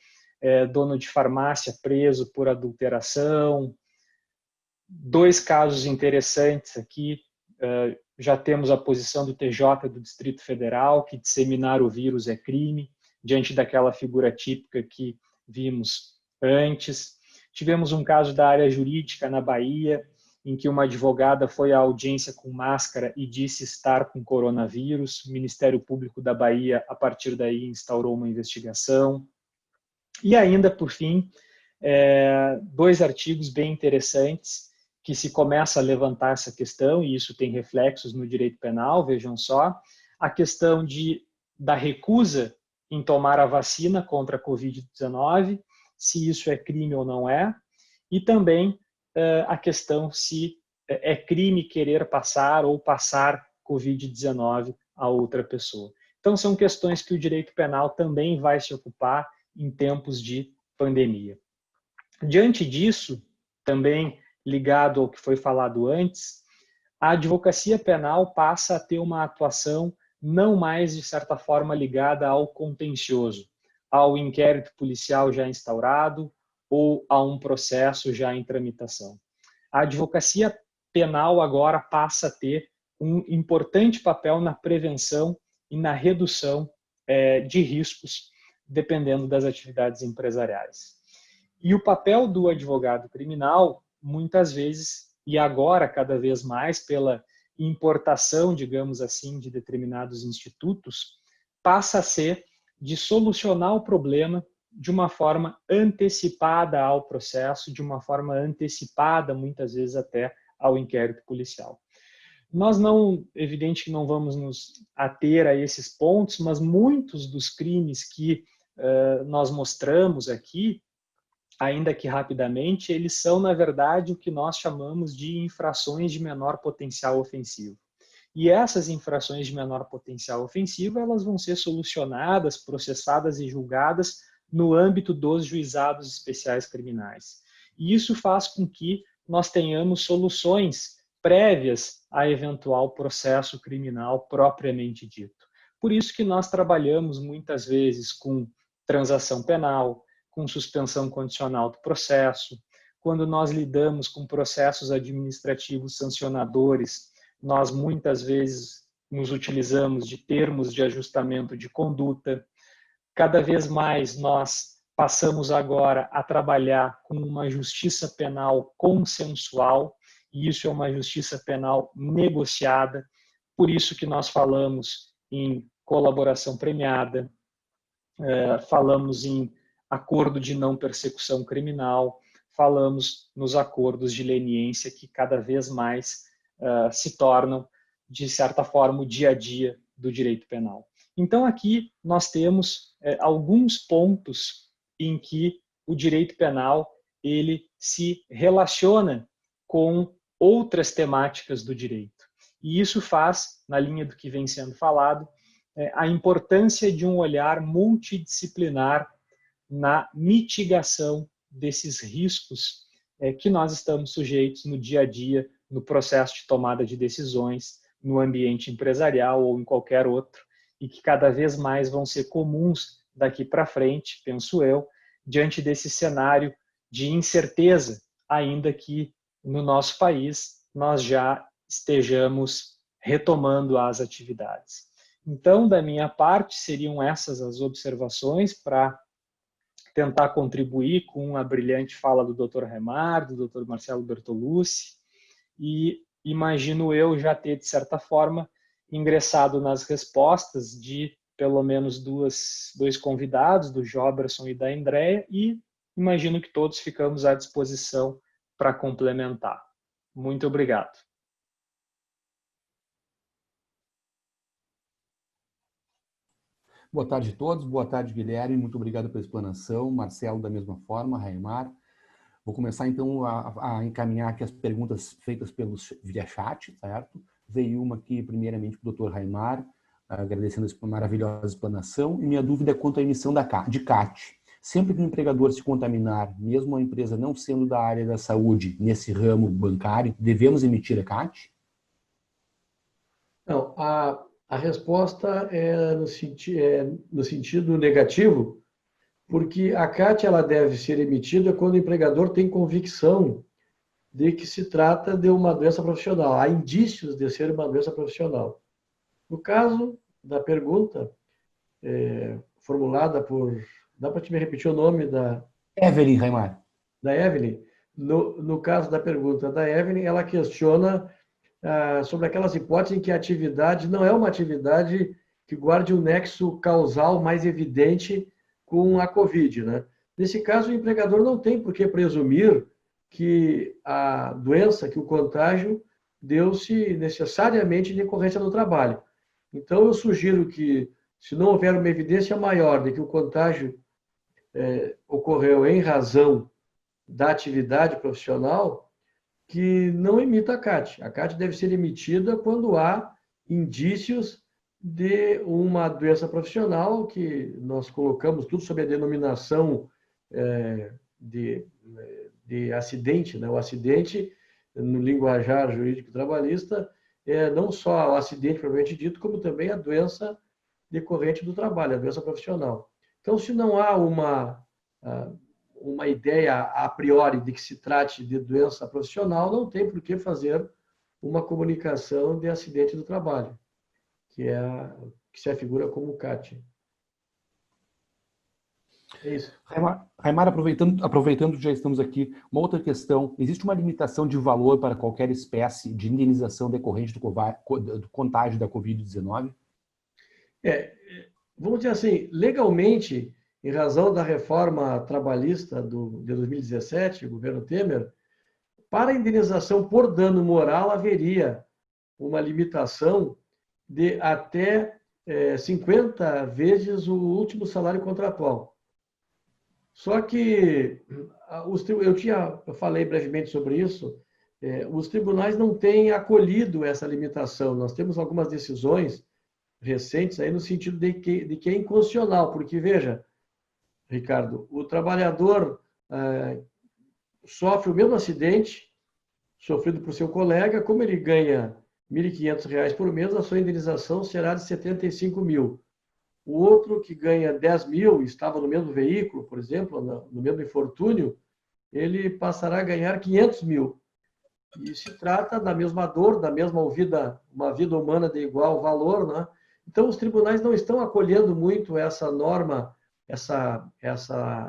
dono de farmácia preso por adulteração. 2 casos interessantes aqui já temos a posição do TJ do Distrito Federal, que disseminar o vírus é crime, diante daquela figura típica que vimos antes. Tivemos um caso da área jurídica na Bahia, em que uma advogada foi à audiência com máscara e disse estar com coronavírus. O Ministério Público da Bahia, a partir daí, instaurou uma investigação. E ainda, por fim, 2 artigos bem interessantes, que se começa a levantar essa questão, e isso tem reflexos no direito penal, vejam só, a questão da recusa em tomar a vacina contra a Covid-19, se isso é crime ou não é, e também a questão se é crime querer passar ou passar Covid-19 a outra pessoa. Então, são questões que o direito penal também vai se ocupar em tempos de pandemia. Diante disso, também ligado ao que foi falado antes, a advocacia penal passa a ter uma atuação não mais, de certa forma, ligada ao contencioso, ao inquérito policial já instaurado ou a um processo já em tramitação. A advocacia penal agora passa a ter um importante papel na prevenção e na redução de riscos, dependendo das atividades empresariais. E o papel do advogado criminal, muitas vezes, e agora cada vez mais pela importação, digamos assim, de determinados institutos, passa a ser de solucionar o problema de uma forma antecipada ao processo, de uma forma antecipada, muitas vezes até ao inquérito policial. Nós não, evidente que não vamos nos ater a esses pontos, mas muitos dos crimes que nós mostramos aqui, ainda que rapidamente, eles são, na verdade, o que nós chamamos de infrações de menor potencial ofensivo. E essas infrações de menor potencial ofensivo, elas vão ser solucionadas, processadas e julgadas no âmbito dos juizados especiais criminais. E isso faz com que nós tenhamos soluções prévias a eventual processo criminal propriamente dito. Por isso que nós trabalhamos muitas vezes com transação penal, com suspensão condicional do processo. Quando nós lidamos com processos administrativos sancionadores, nós muitas vezes nos utilizamos de termos de ajustamento de conduta. Cada vez mais nós passamos agora a trabalhar com uma justiça penal consensual, e isso é uma justiça penal negociada. Por isso que nós falamos em colaboração premiada, falamos em acordo de não persecução criminal, falamos nos acordos de leniência que cada vez mais se tornam, de certa forma, o dia a dia do direito penal. Então, aqui nós temos alguns pontos em que o direito penal ele se relaciona com outras temáticas do direito. E isso faz, na linha do que vem sendo falado, a importância de um olhar multidisciplinar na mitigação desses riscos que nós estamos sujeitos no dia a dia, no processo de tomada de decisões, no ambiente empresarial ou em qualquer outro, e que cada vez mais vão ser comuns daqui para frente, penso eu, diante desse cenário de incerteza, ainda que no nosso país nós já estejamos retomando as atividades. Então, da minha parte, seriam essas as observações para tentar contribuir com a brilhante fala do Dr. Remar, do Dr. Marcelo Bertolucci, e imagino eu já ter, de certa forma, ingressado nas respostas de pelo menos dois convidados, do Joberson e da Andréia, e imagino que todos ficamos à disposição para complementar. Muito obrigado. Boa tarde a todos, boa tarde, Guilherme, muito obrigado pela explanação, Marcelo da mesma forma, Raimar. Vou começar então a encaminhar aqui as perguntas feitas via chat, certo? Veio uma aqui primeiramente para o Dr. Raimar, agradecendo essa maravilhosa explanação, e minha dúvida é quanto à emissão de CAT. Sempre que o empregador se contaminar, mesmo a empresa não sendo da área da saúde, nesse ramo bancário, devemos emitir a CAT? Não, a resposta é no sentido negativo, porque a CAT ela deve ser emitida quando o empregador tem convicção de que se trata de uma doença profissional. Há indícios de ser uma doença profissional. No caso da pergunta, formulada por... Dá para te me repetir o nome da... Evelyn, Raimar. Da Evelyn. No caso da pergunta da Evelyn, ela questiona sobre aquelas hipóteses em que a atividade não é uma atividade que guarde um nexo causal mais evidente com a Covid, né? Nesse caso, o empregador não tem por que presumir que a doença, que o contágio, deu-se necessariamente em decorrência do trabalho. Então, eu sugiro que, se não houver uma evidência maior de que o contágio ocorreu em razão da atividade profissional, que não emita a CAT. A CAT deve ser emitida quando há indícios de uma doença profissional, que nós colocamos tudo sob a denominação de acidente, né? O acidente, no linguajar jurídico trabalhista, é não só o acidente propriamente dito, como também a doença decorrente do trabalho, a doença profissional. Então, se não há uma ideia a priori de que se trate de doença profissional, não tem por que fazer uma comunicação de acidente do trabalho, que se afigura como CAT. É isso. Raimar, aproveitando que já estamos aqui, uma outra questão: existe uma limitação de valor para qualquer espécie de indenização decorrente do contágio da Covid-19? Vamos dizer assim, legalmente, em razão da reforma trabalhista de 2017, o governo Temer, para a indenização por dano moral haveria uma limitação de até 50 vezes o último salário contratual. Só que eu falei brevemente sobre isso, os tribunais não têm acolhido essa limitação. Nós temos algumas decisões recentes aí no sentido de que é inconstitucional, porque, veja, Ricardo, o trabalhador sofre o mesmo acidente sofrido por seu colega, como ele ganha R$ 1.500 por mês, a sua indenização será de R$ 75 mil. O outro que ganha 10 mil, estava no mesmo veículo, por exemplo, no mesmo infortúnio, ele passará a ganhar 500 mil. E se trata da mesma dor, da mesma vida, uma vida humana de igual valor, né? Então, os tribunais não estão acolhendo muito essa norma,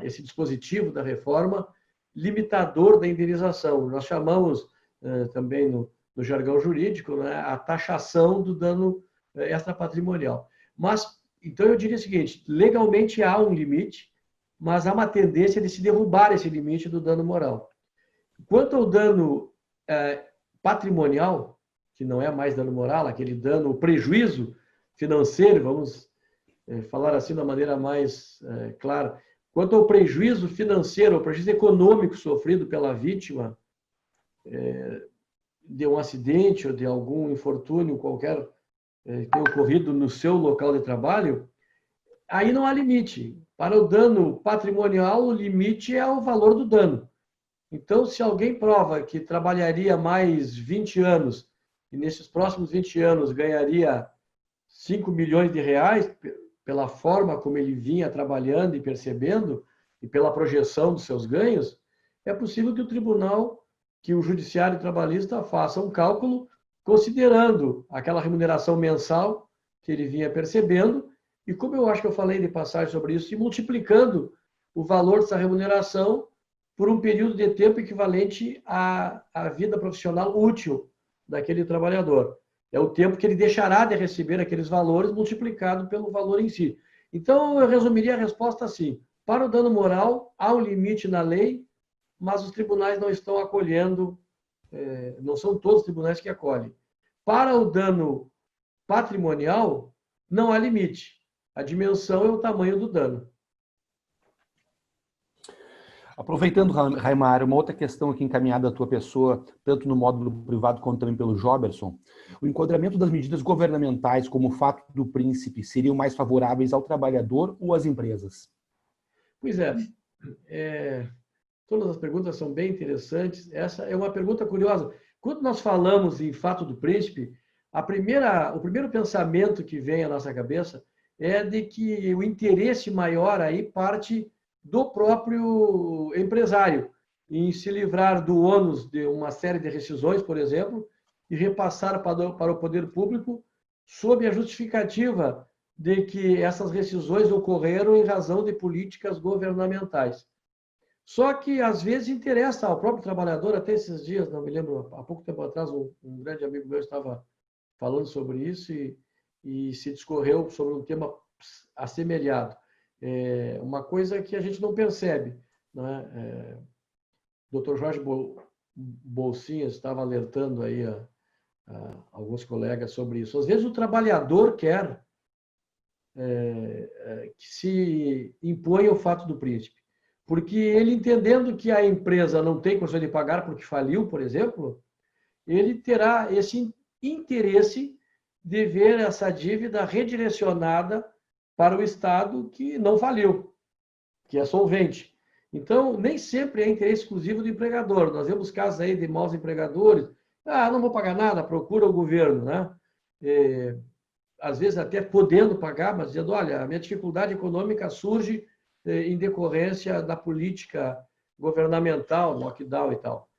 esse dispositivo da reforma limitador da indenização. Nós chamamos também no jargão jurídico, né, a taxação do dano extrapatrimonial. Mas então, eu diria o seguinte: legalmente há um limite, mas há uma tendência de se derrubar esse limite do dano moral. Quanto ao dano patrimonial, que não é mais dano moral, aquele dano, o prejuízo financeiro, vamos falar assim da maneira mais clara, quanto ao prejuízo financeiro, ao prejuízo econômico sofrido pela vítima de um acidente ou de algum infortúnio qualquer que tenha ocorrido no seu local de trabalho, aí não há limite. Para o dano patrimonial, o limite é o valor do dano. Então, se alguém prova que trabalharia mais 20 anos e nesses próximos 20 anos ganharia 5 milhões de reais, pela forma como ele vinha trabalhando e percebendo, e pela projeção dos seus ganhos, é possível que o tribunal, que o judiciário trabalhista faça um cálculo considerando aquela remuneração mensal que ele vinha percebendo, e como eu acho que eu falei de passagem sobre isso, e multiplicando o valor dessa remuneração por um período de tempo equivalente à vida profissional útil daquele trabalhador. É o tempo que ele deixará de receber aqueles valores multiplicado pelo valor em si. Então, eu resumiria a resposta assim: para o dano moral, há um limite na lei, mas os tribunais não estão acolhendo, não são todos os tribunais que acolhem. Para o dano patrimonial, não há limite. A dimensão é o tamanho do dano. Aproveitando, Raimar, uma outra questão aqui encaminhada à tua pessoa, tanto no módulo privado quanto também pelo Joberson: o enquadramento das medidas governamentais como o fato do príncipe seriam mais favoráveis ao trabalhador ou às empresas? Pois todas as perguntas são bem interessantes. Essa é uma pergunta curiosa. Quando nós falamos em fato do príncipe, o primeiro pensamento que vem à nossa cabeça é de que o interesse maior aí parte do próprio empresário, em se livrar do ônus de uma série de rescisões, por exemplo, e repassar para o poder público sob a justificativa de que essas rescisões ocorreram em razão de políticas governamentais. Só que, às vezes, interessa ao próprio trabalhador, até esses dias, não me lembro, há pouco tempo atrás, um grande amigo meu estava falando sobre isso e se discorreu sobre um tema assemelhado. Uma coisa que a gente não percebe, né? O Dr. Jorge Bolsinhas estava alertando aí a alguns colegas sobre isso. Às vezes o trabalhador quer que se imponha o fato do príncipe, porque ele, entendendo que a empresa não tem condição de pagar porque faliu, por exemplo, ele terá esse interesse de ver essa dívida redirecionada para o Estado que não faliu, que é solvente. Então, nem sempre é interesse exclusivo do empregador. Nós vemos casos aí de maus empregadores. Não vou pagar nada, procura o governo, né? Às vezes até podendo pagar, mas dizendo, olha, a minha dificuldade econômica surge em decorrência da política governamental, lockdown e tal.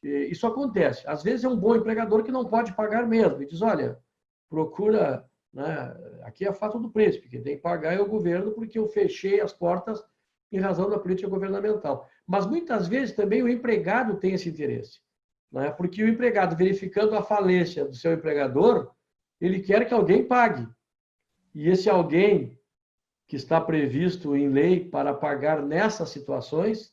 Isso acontece. Às vezes é um bom empregador que não pode pagar mesmo. E diz, olha, procura, né? Aqui é fato do príncipe, quem tem que pagar é o governo porque eu fechei as portas em razão da política governamental. Mas muitas vezes também o empregado tem esse interesse, né? Porque o empregado, verificando a falência do seu empregador, ele quer que alguém pague. E esse alguém que está previsto em lei para pagar nessas situações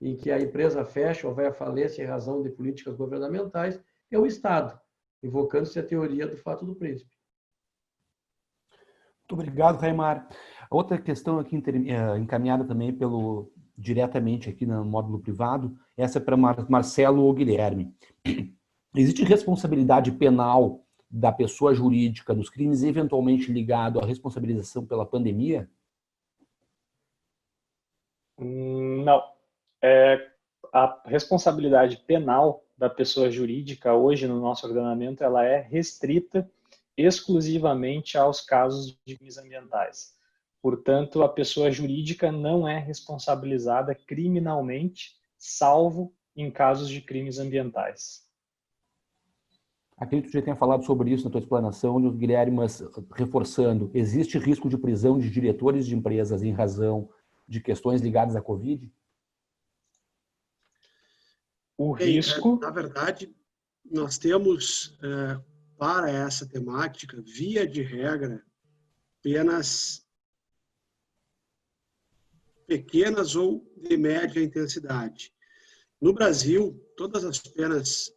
em que a empresa fecha ou vai à falência em razão de políticas governamentais é o Estado, invocando-se a teoria do fato do príncipe. Muito obrigado, Raimar. Outra questão aqui encaminhada também diretamente aqui no módulo privado, essa é para Marcelo ou Guilherme. Existe responsabilidade penal da pessoa jurídica nos crimes eventualmente ligados à responsabilização pela pandemia? Não. A responsabilidade penal da pessoa jurídica hoje no nosso ordenamento ela é restrita exclusivamente aos casos de crimes ambientais. Portanto, a pessoa jurídica não é responsabilizada criminalmente, salvo em casos de crimes ambientais. Acredito que você já tenha falado sobre isso na tua explanação, Guilherme, mas reforçando, existe risco de prisão de diretores de empresas em razão de questões ligadas à Covid? O risco... Na verdade, nós temos, para essa temática, via de regra, penas pequenas ou de média intensidade. No Brasil, todas as penas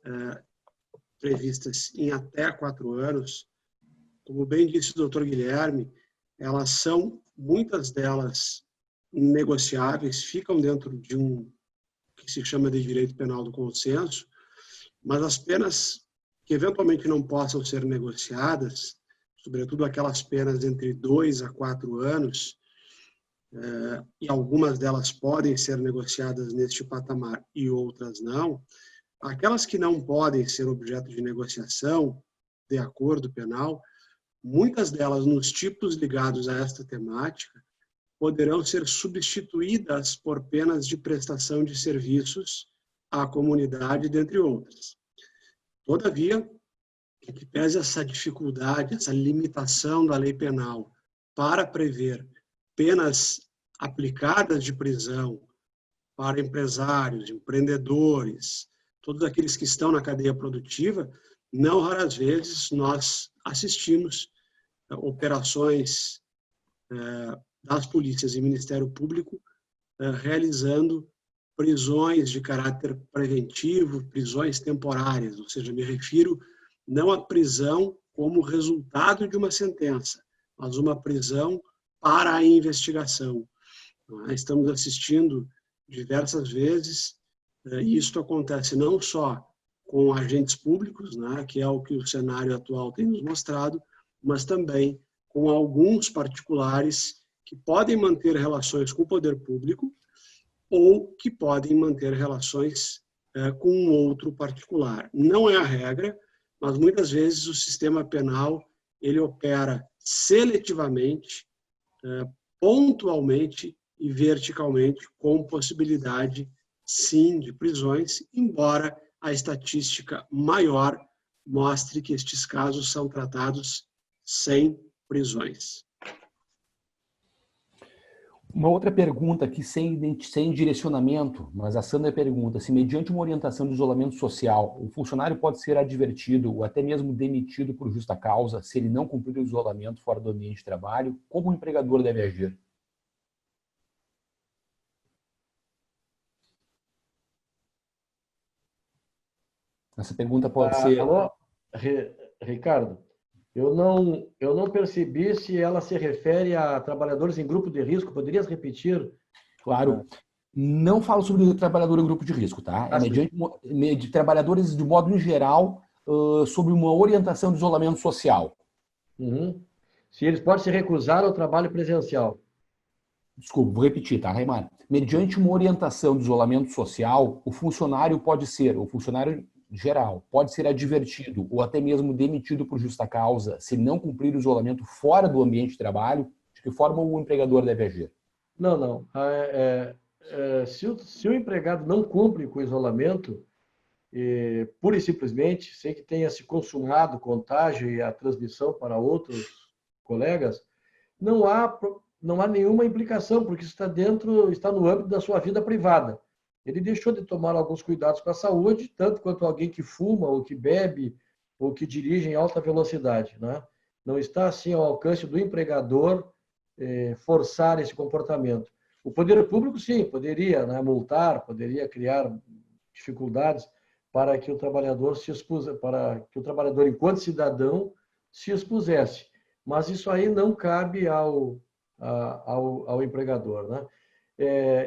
previstas em até 4 anos, como bem disse o Dr. Guilherme, elas são, muitas delas, negociáveis, ficam dentro de um que se chama de direito penal do consenso, mas as penas que eventualmente não possam ser negociadas, sobretudo aquelas penas entre 2 a 4 anos, e algumas delas podem ser negociadas neste patamar e outras não, aquelas que não podem ser objeto de negociação, de acordo penal, muitas delas nos tipos ligados a esta temática, poderão ser substituídas por penas de prestação de serviços à comunidade, dentre outras. Todavia, que pese essa dificuldade, essa limitação da lei penal para prever penas aplicadas de prisão para empresários, empreendedores, todos aqueles que estão na cadeia produtiva, não raras vezes nós assistimos operações das polícias e Ministério Público realizando prisões de caráter preventivo, prisões temporárias, ou seja, me refiro não à prisão como resultado de uma sentença, mas uma prisão para a investigação. Estamos assistindo diversas vezes, e isso acontece não só com agentes públicos, né, que é o que o cenário atual tem nos mostrado, mas também com alguns particulares que podem manter relações com o poder público ou que podem manter relações com um outro particular. Não é a regra, mas muitas vezes o sistema penal ele opera seletivamente, pontualmente e verticalmente, com possibilidade sim, de prisões, embora a estatística maior mostre que estes casos são tratados sem prisões. Uma outra pergunta aqui, sem direcionamento, mas a Sandra pergunta se, mediante uma orientação de isolamento social, o funcionário pode ser advertido ou até mesmo demitido por justa causa se ele não cumprir o isolamento fora do ambiente de trabalho, como o empregador deve agir? Essa pergunta pode ser... Alô, Ricardo? Eu não percebi se ela se refere a trabalhadores em grupo de risco. Poderias repetir? Claro. Não falo sobre trabalhador em grupo de risco, tá? É mediante trabalhadores, de modo em geral, sobre uma orientação de isolamento social. Uhum. Se eles podem se recusar ao trabalho presencial. Desculpa, vou repetir, tá, Raimar? Mediante uma orientação de isolamento social, o funcionário geral pode ser advertido ou até mesmo demitido por justa causa se não cumprir o isolamento fora do ambiente de trabalho. De que forma o empregador deve agir? Não. Se o empregado não cumpre com o isolamento, pura e simplesmente, sem que tenha se consumado o contágio e a transmissão para outros colegas, não há nenhuma implicação, porque isso está no âmbito da sua vida privada. Ele deixou de tomar alguns cuidados com a saúde, tanto quanto alguém que fuma, ou que bebe, ou que dirige em alta velocidade, né? Não está, assim, ao alcance do empregador forçar esse comportamento. O poder público, sim, poderia, né, multar, poderia criar dificuldades para que o trabalhador enquanto cidadão, se expusesse. Mas isso aí não cabe ao empregador, né?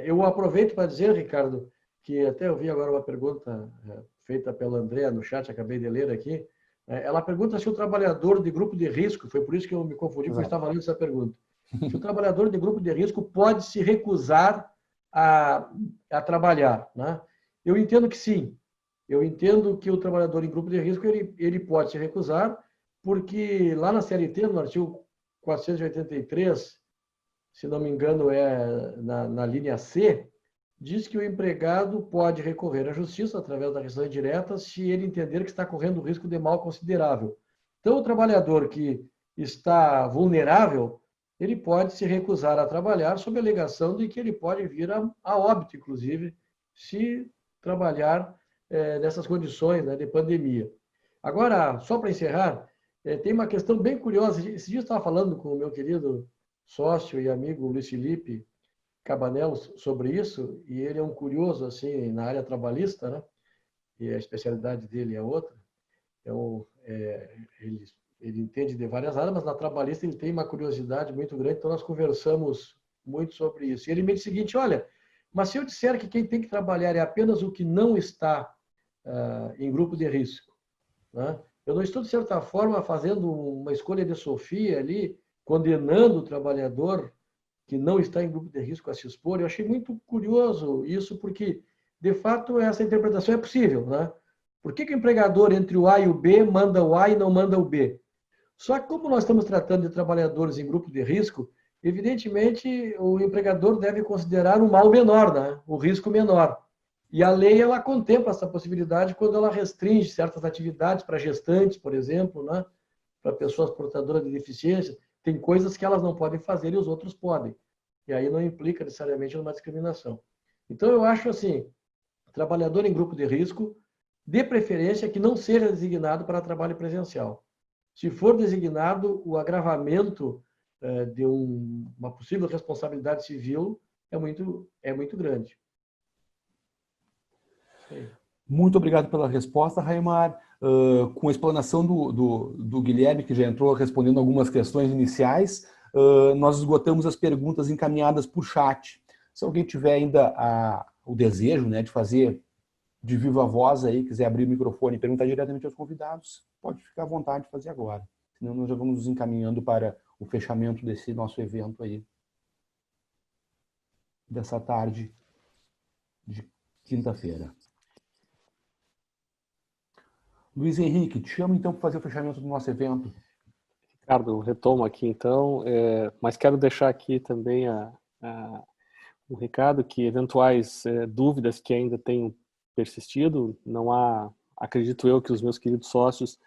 Eu aproveito para dizer, Ricardo, que até eu vi agora uma pergunta feita pela Andréa no chat, acabei de ler aqui. Ela pergunta se o trabalhador de grupo de risco, foi por isso que eu me confundi, porque eu estava lendo essa pergunta, se o trabalhador de grupo de risco pode se recusar a trabalhar, né? Eu entendo que sim. Eu entendo que o trabalhador em grupo de risco ele pode se recusar, porque lá na CLT, no artigo 483, se não me engano, na linha C, diz que o empregado pode recorrer à justiça através da rescisão indireta se ele entender que está correndo risco de mal considerável. Então, o trabalhador que está vulnerável, ele pode se recusar a trabalhar sob a alegação de que ele pode vir a óbito, inclusive, se trabalhar nessas condições, né, de pandemia. Agora, só para encerrar, tem uma questão bem curiosa. Esse dia eu estava falando com o meu querido sócio e amigo Luiz Felipe Cabanello sobre isso, e ele é um curioso assim na área trabalhista, né? E a especialidade dele é outra. Então, ele entende de várias áreas, mas na trabalhista ele tem uma curiosidade muito grande, então nós conversamos muito sobre isso. E ele me disse o seguinte: olha, mas se eu disser que quem tem que trabalhar é apenas o que não está em grupo de risco, né? Eu não estou, de certa forma, fazendo uma escolha de Sofia ali, condenando o trabalhador que não está em grupo de risco a se expor. Eu achei muito curioso isso, porque, de fato, essa interpretação é possível, né? Por que o empregador, entre o A e o B, manda o A e não manda o B? Só que, como nós estamos tratando de trabalhadores em grupo de risco, evidentemente, o empregador deve considerar um mal menor, né? O risco menor. E a lei, ela contempla essa possibilidade quando ela restringe certas atividades para gestantes, por exemplo, né? Para pessoas portadoras de deficiência. Tem coisas que elas não podem fazer e os outros podem. E aí não implica necessariamente numa discriminação. Então, eu acho assim, trabalhador em grupo de risco, de preferência que não seja designado para trabalho presencial. Se for designado, o agravamento de uma possível responsabilidade civil é muito grande. Muito obrigado pela resposta, Raimar. Com a explanação do Guilherme, que já entrou respondendo algumas questões iniciais, nós esgotamos as perguntas encaminhadas por chat. Se alguém tiver ainda o desejo, né, de fazer de viva voz aí, quiser abrir o microfone e perguntar diretamente aos convidados, pode ficar à vontade de fazer agora. Senão nós já vamos nos encaminhando para o fechamento desse nosso evento aí, dessa tarde de quinta-feira. Luiz Henrique, te chamo então para fazer o fechamento do nosso evento. Ricardo, retomo aqui então, mas quero deixar aqui também um recado que eventuais dúvidas que ainda tenham persistido, não há, acredito eu que os meus queridos sócios,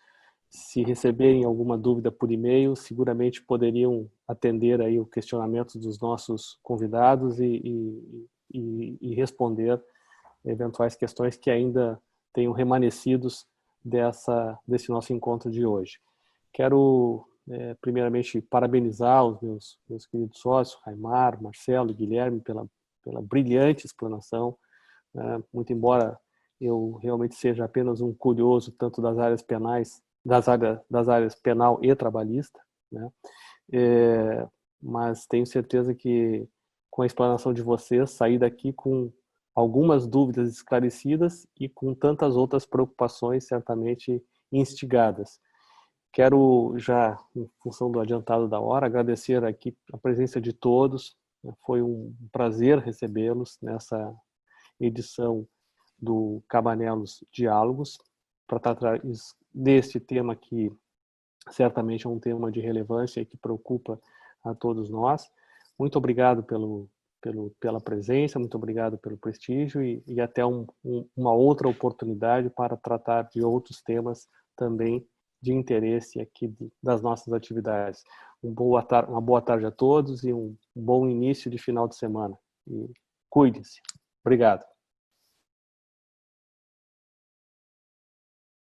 se receberem alguma dúvida por e-mail, seguramente poderiam atender aí o questionamento dos nossos convidados e responder eventuais questões que ainda tenham remanescidos desse nosso encontro de hoje. Quero, primeiramente, parabenizar os meus queridos sócios, Raimar, Marcelo e Guilherme, pela brilhante explanação. Muito embora eu realmente seja apenas um curioso, tanto das áreas penais, das áreas penal e trabalhista, né? Mas tenho certeza que, com a explanação de vocês, saí daqui com algumas dúvidas esclarecidas e com tantas outras preocupações certamente instigadas. Quero já, em função do adiantado da hora, agradecer aqui a presença de todos. Foi um prazer recebê-los nessa edição do Cabanelos Diálogos, para tratar deste tema que certamente é um tema de relevância e que preocupa a todos nós. Muito obrigado pela presença, muito obrigado pelo prestígio e até uma outra oportunidade para tratar de outros temas também de interesse aqui das nossas atividades. Uma boa tarde a todos e um bom início de final de semana. E cuide-se. Obrigado.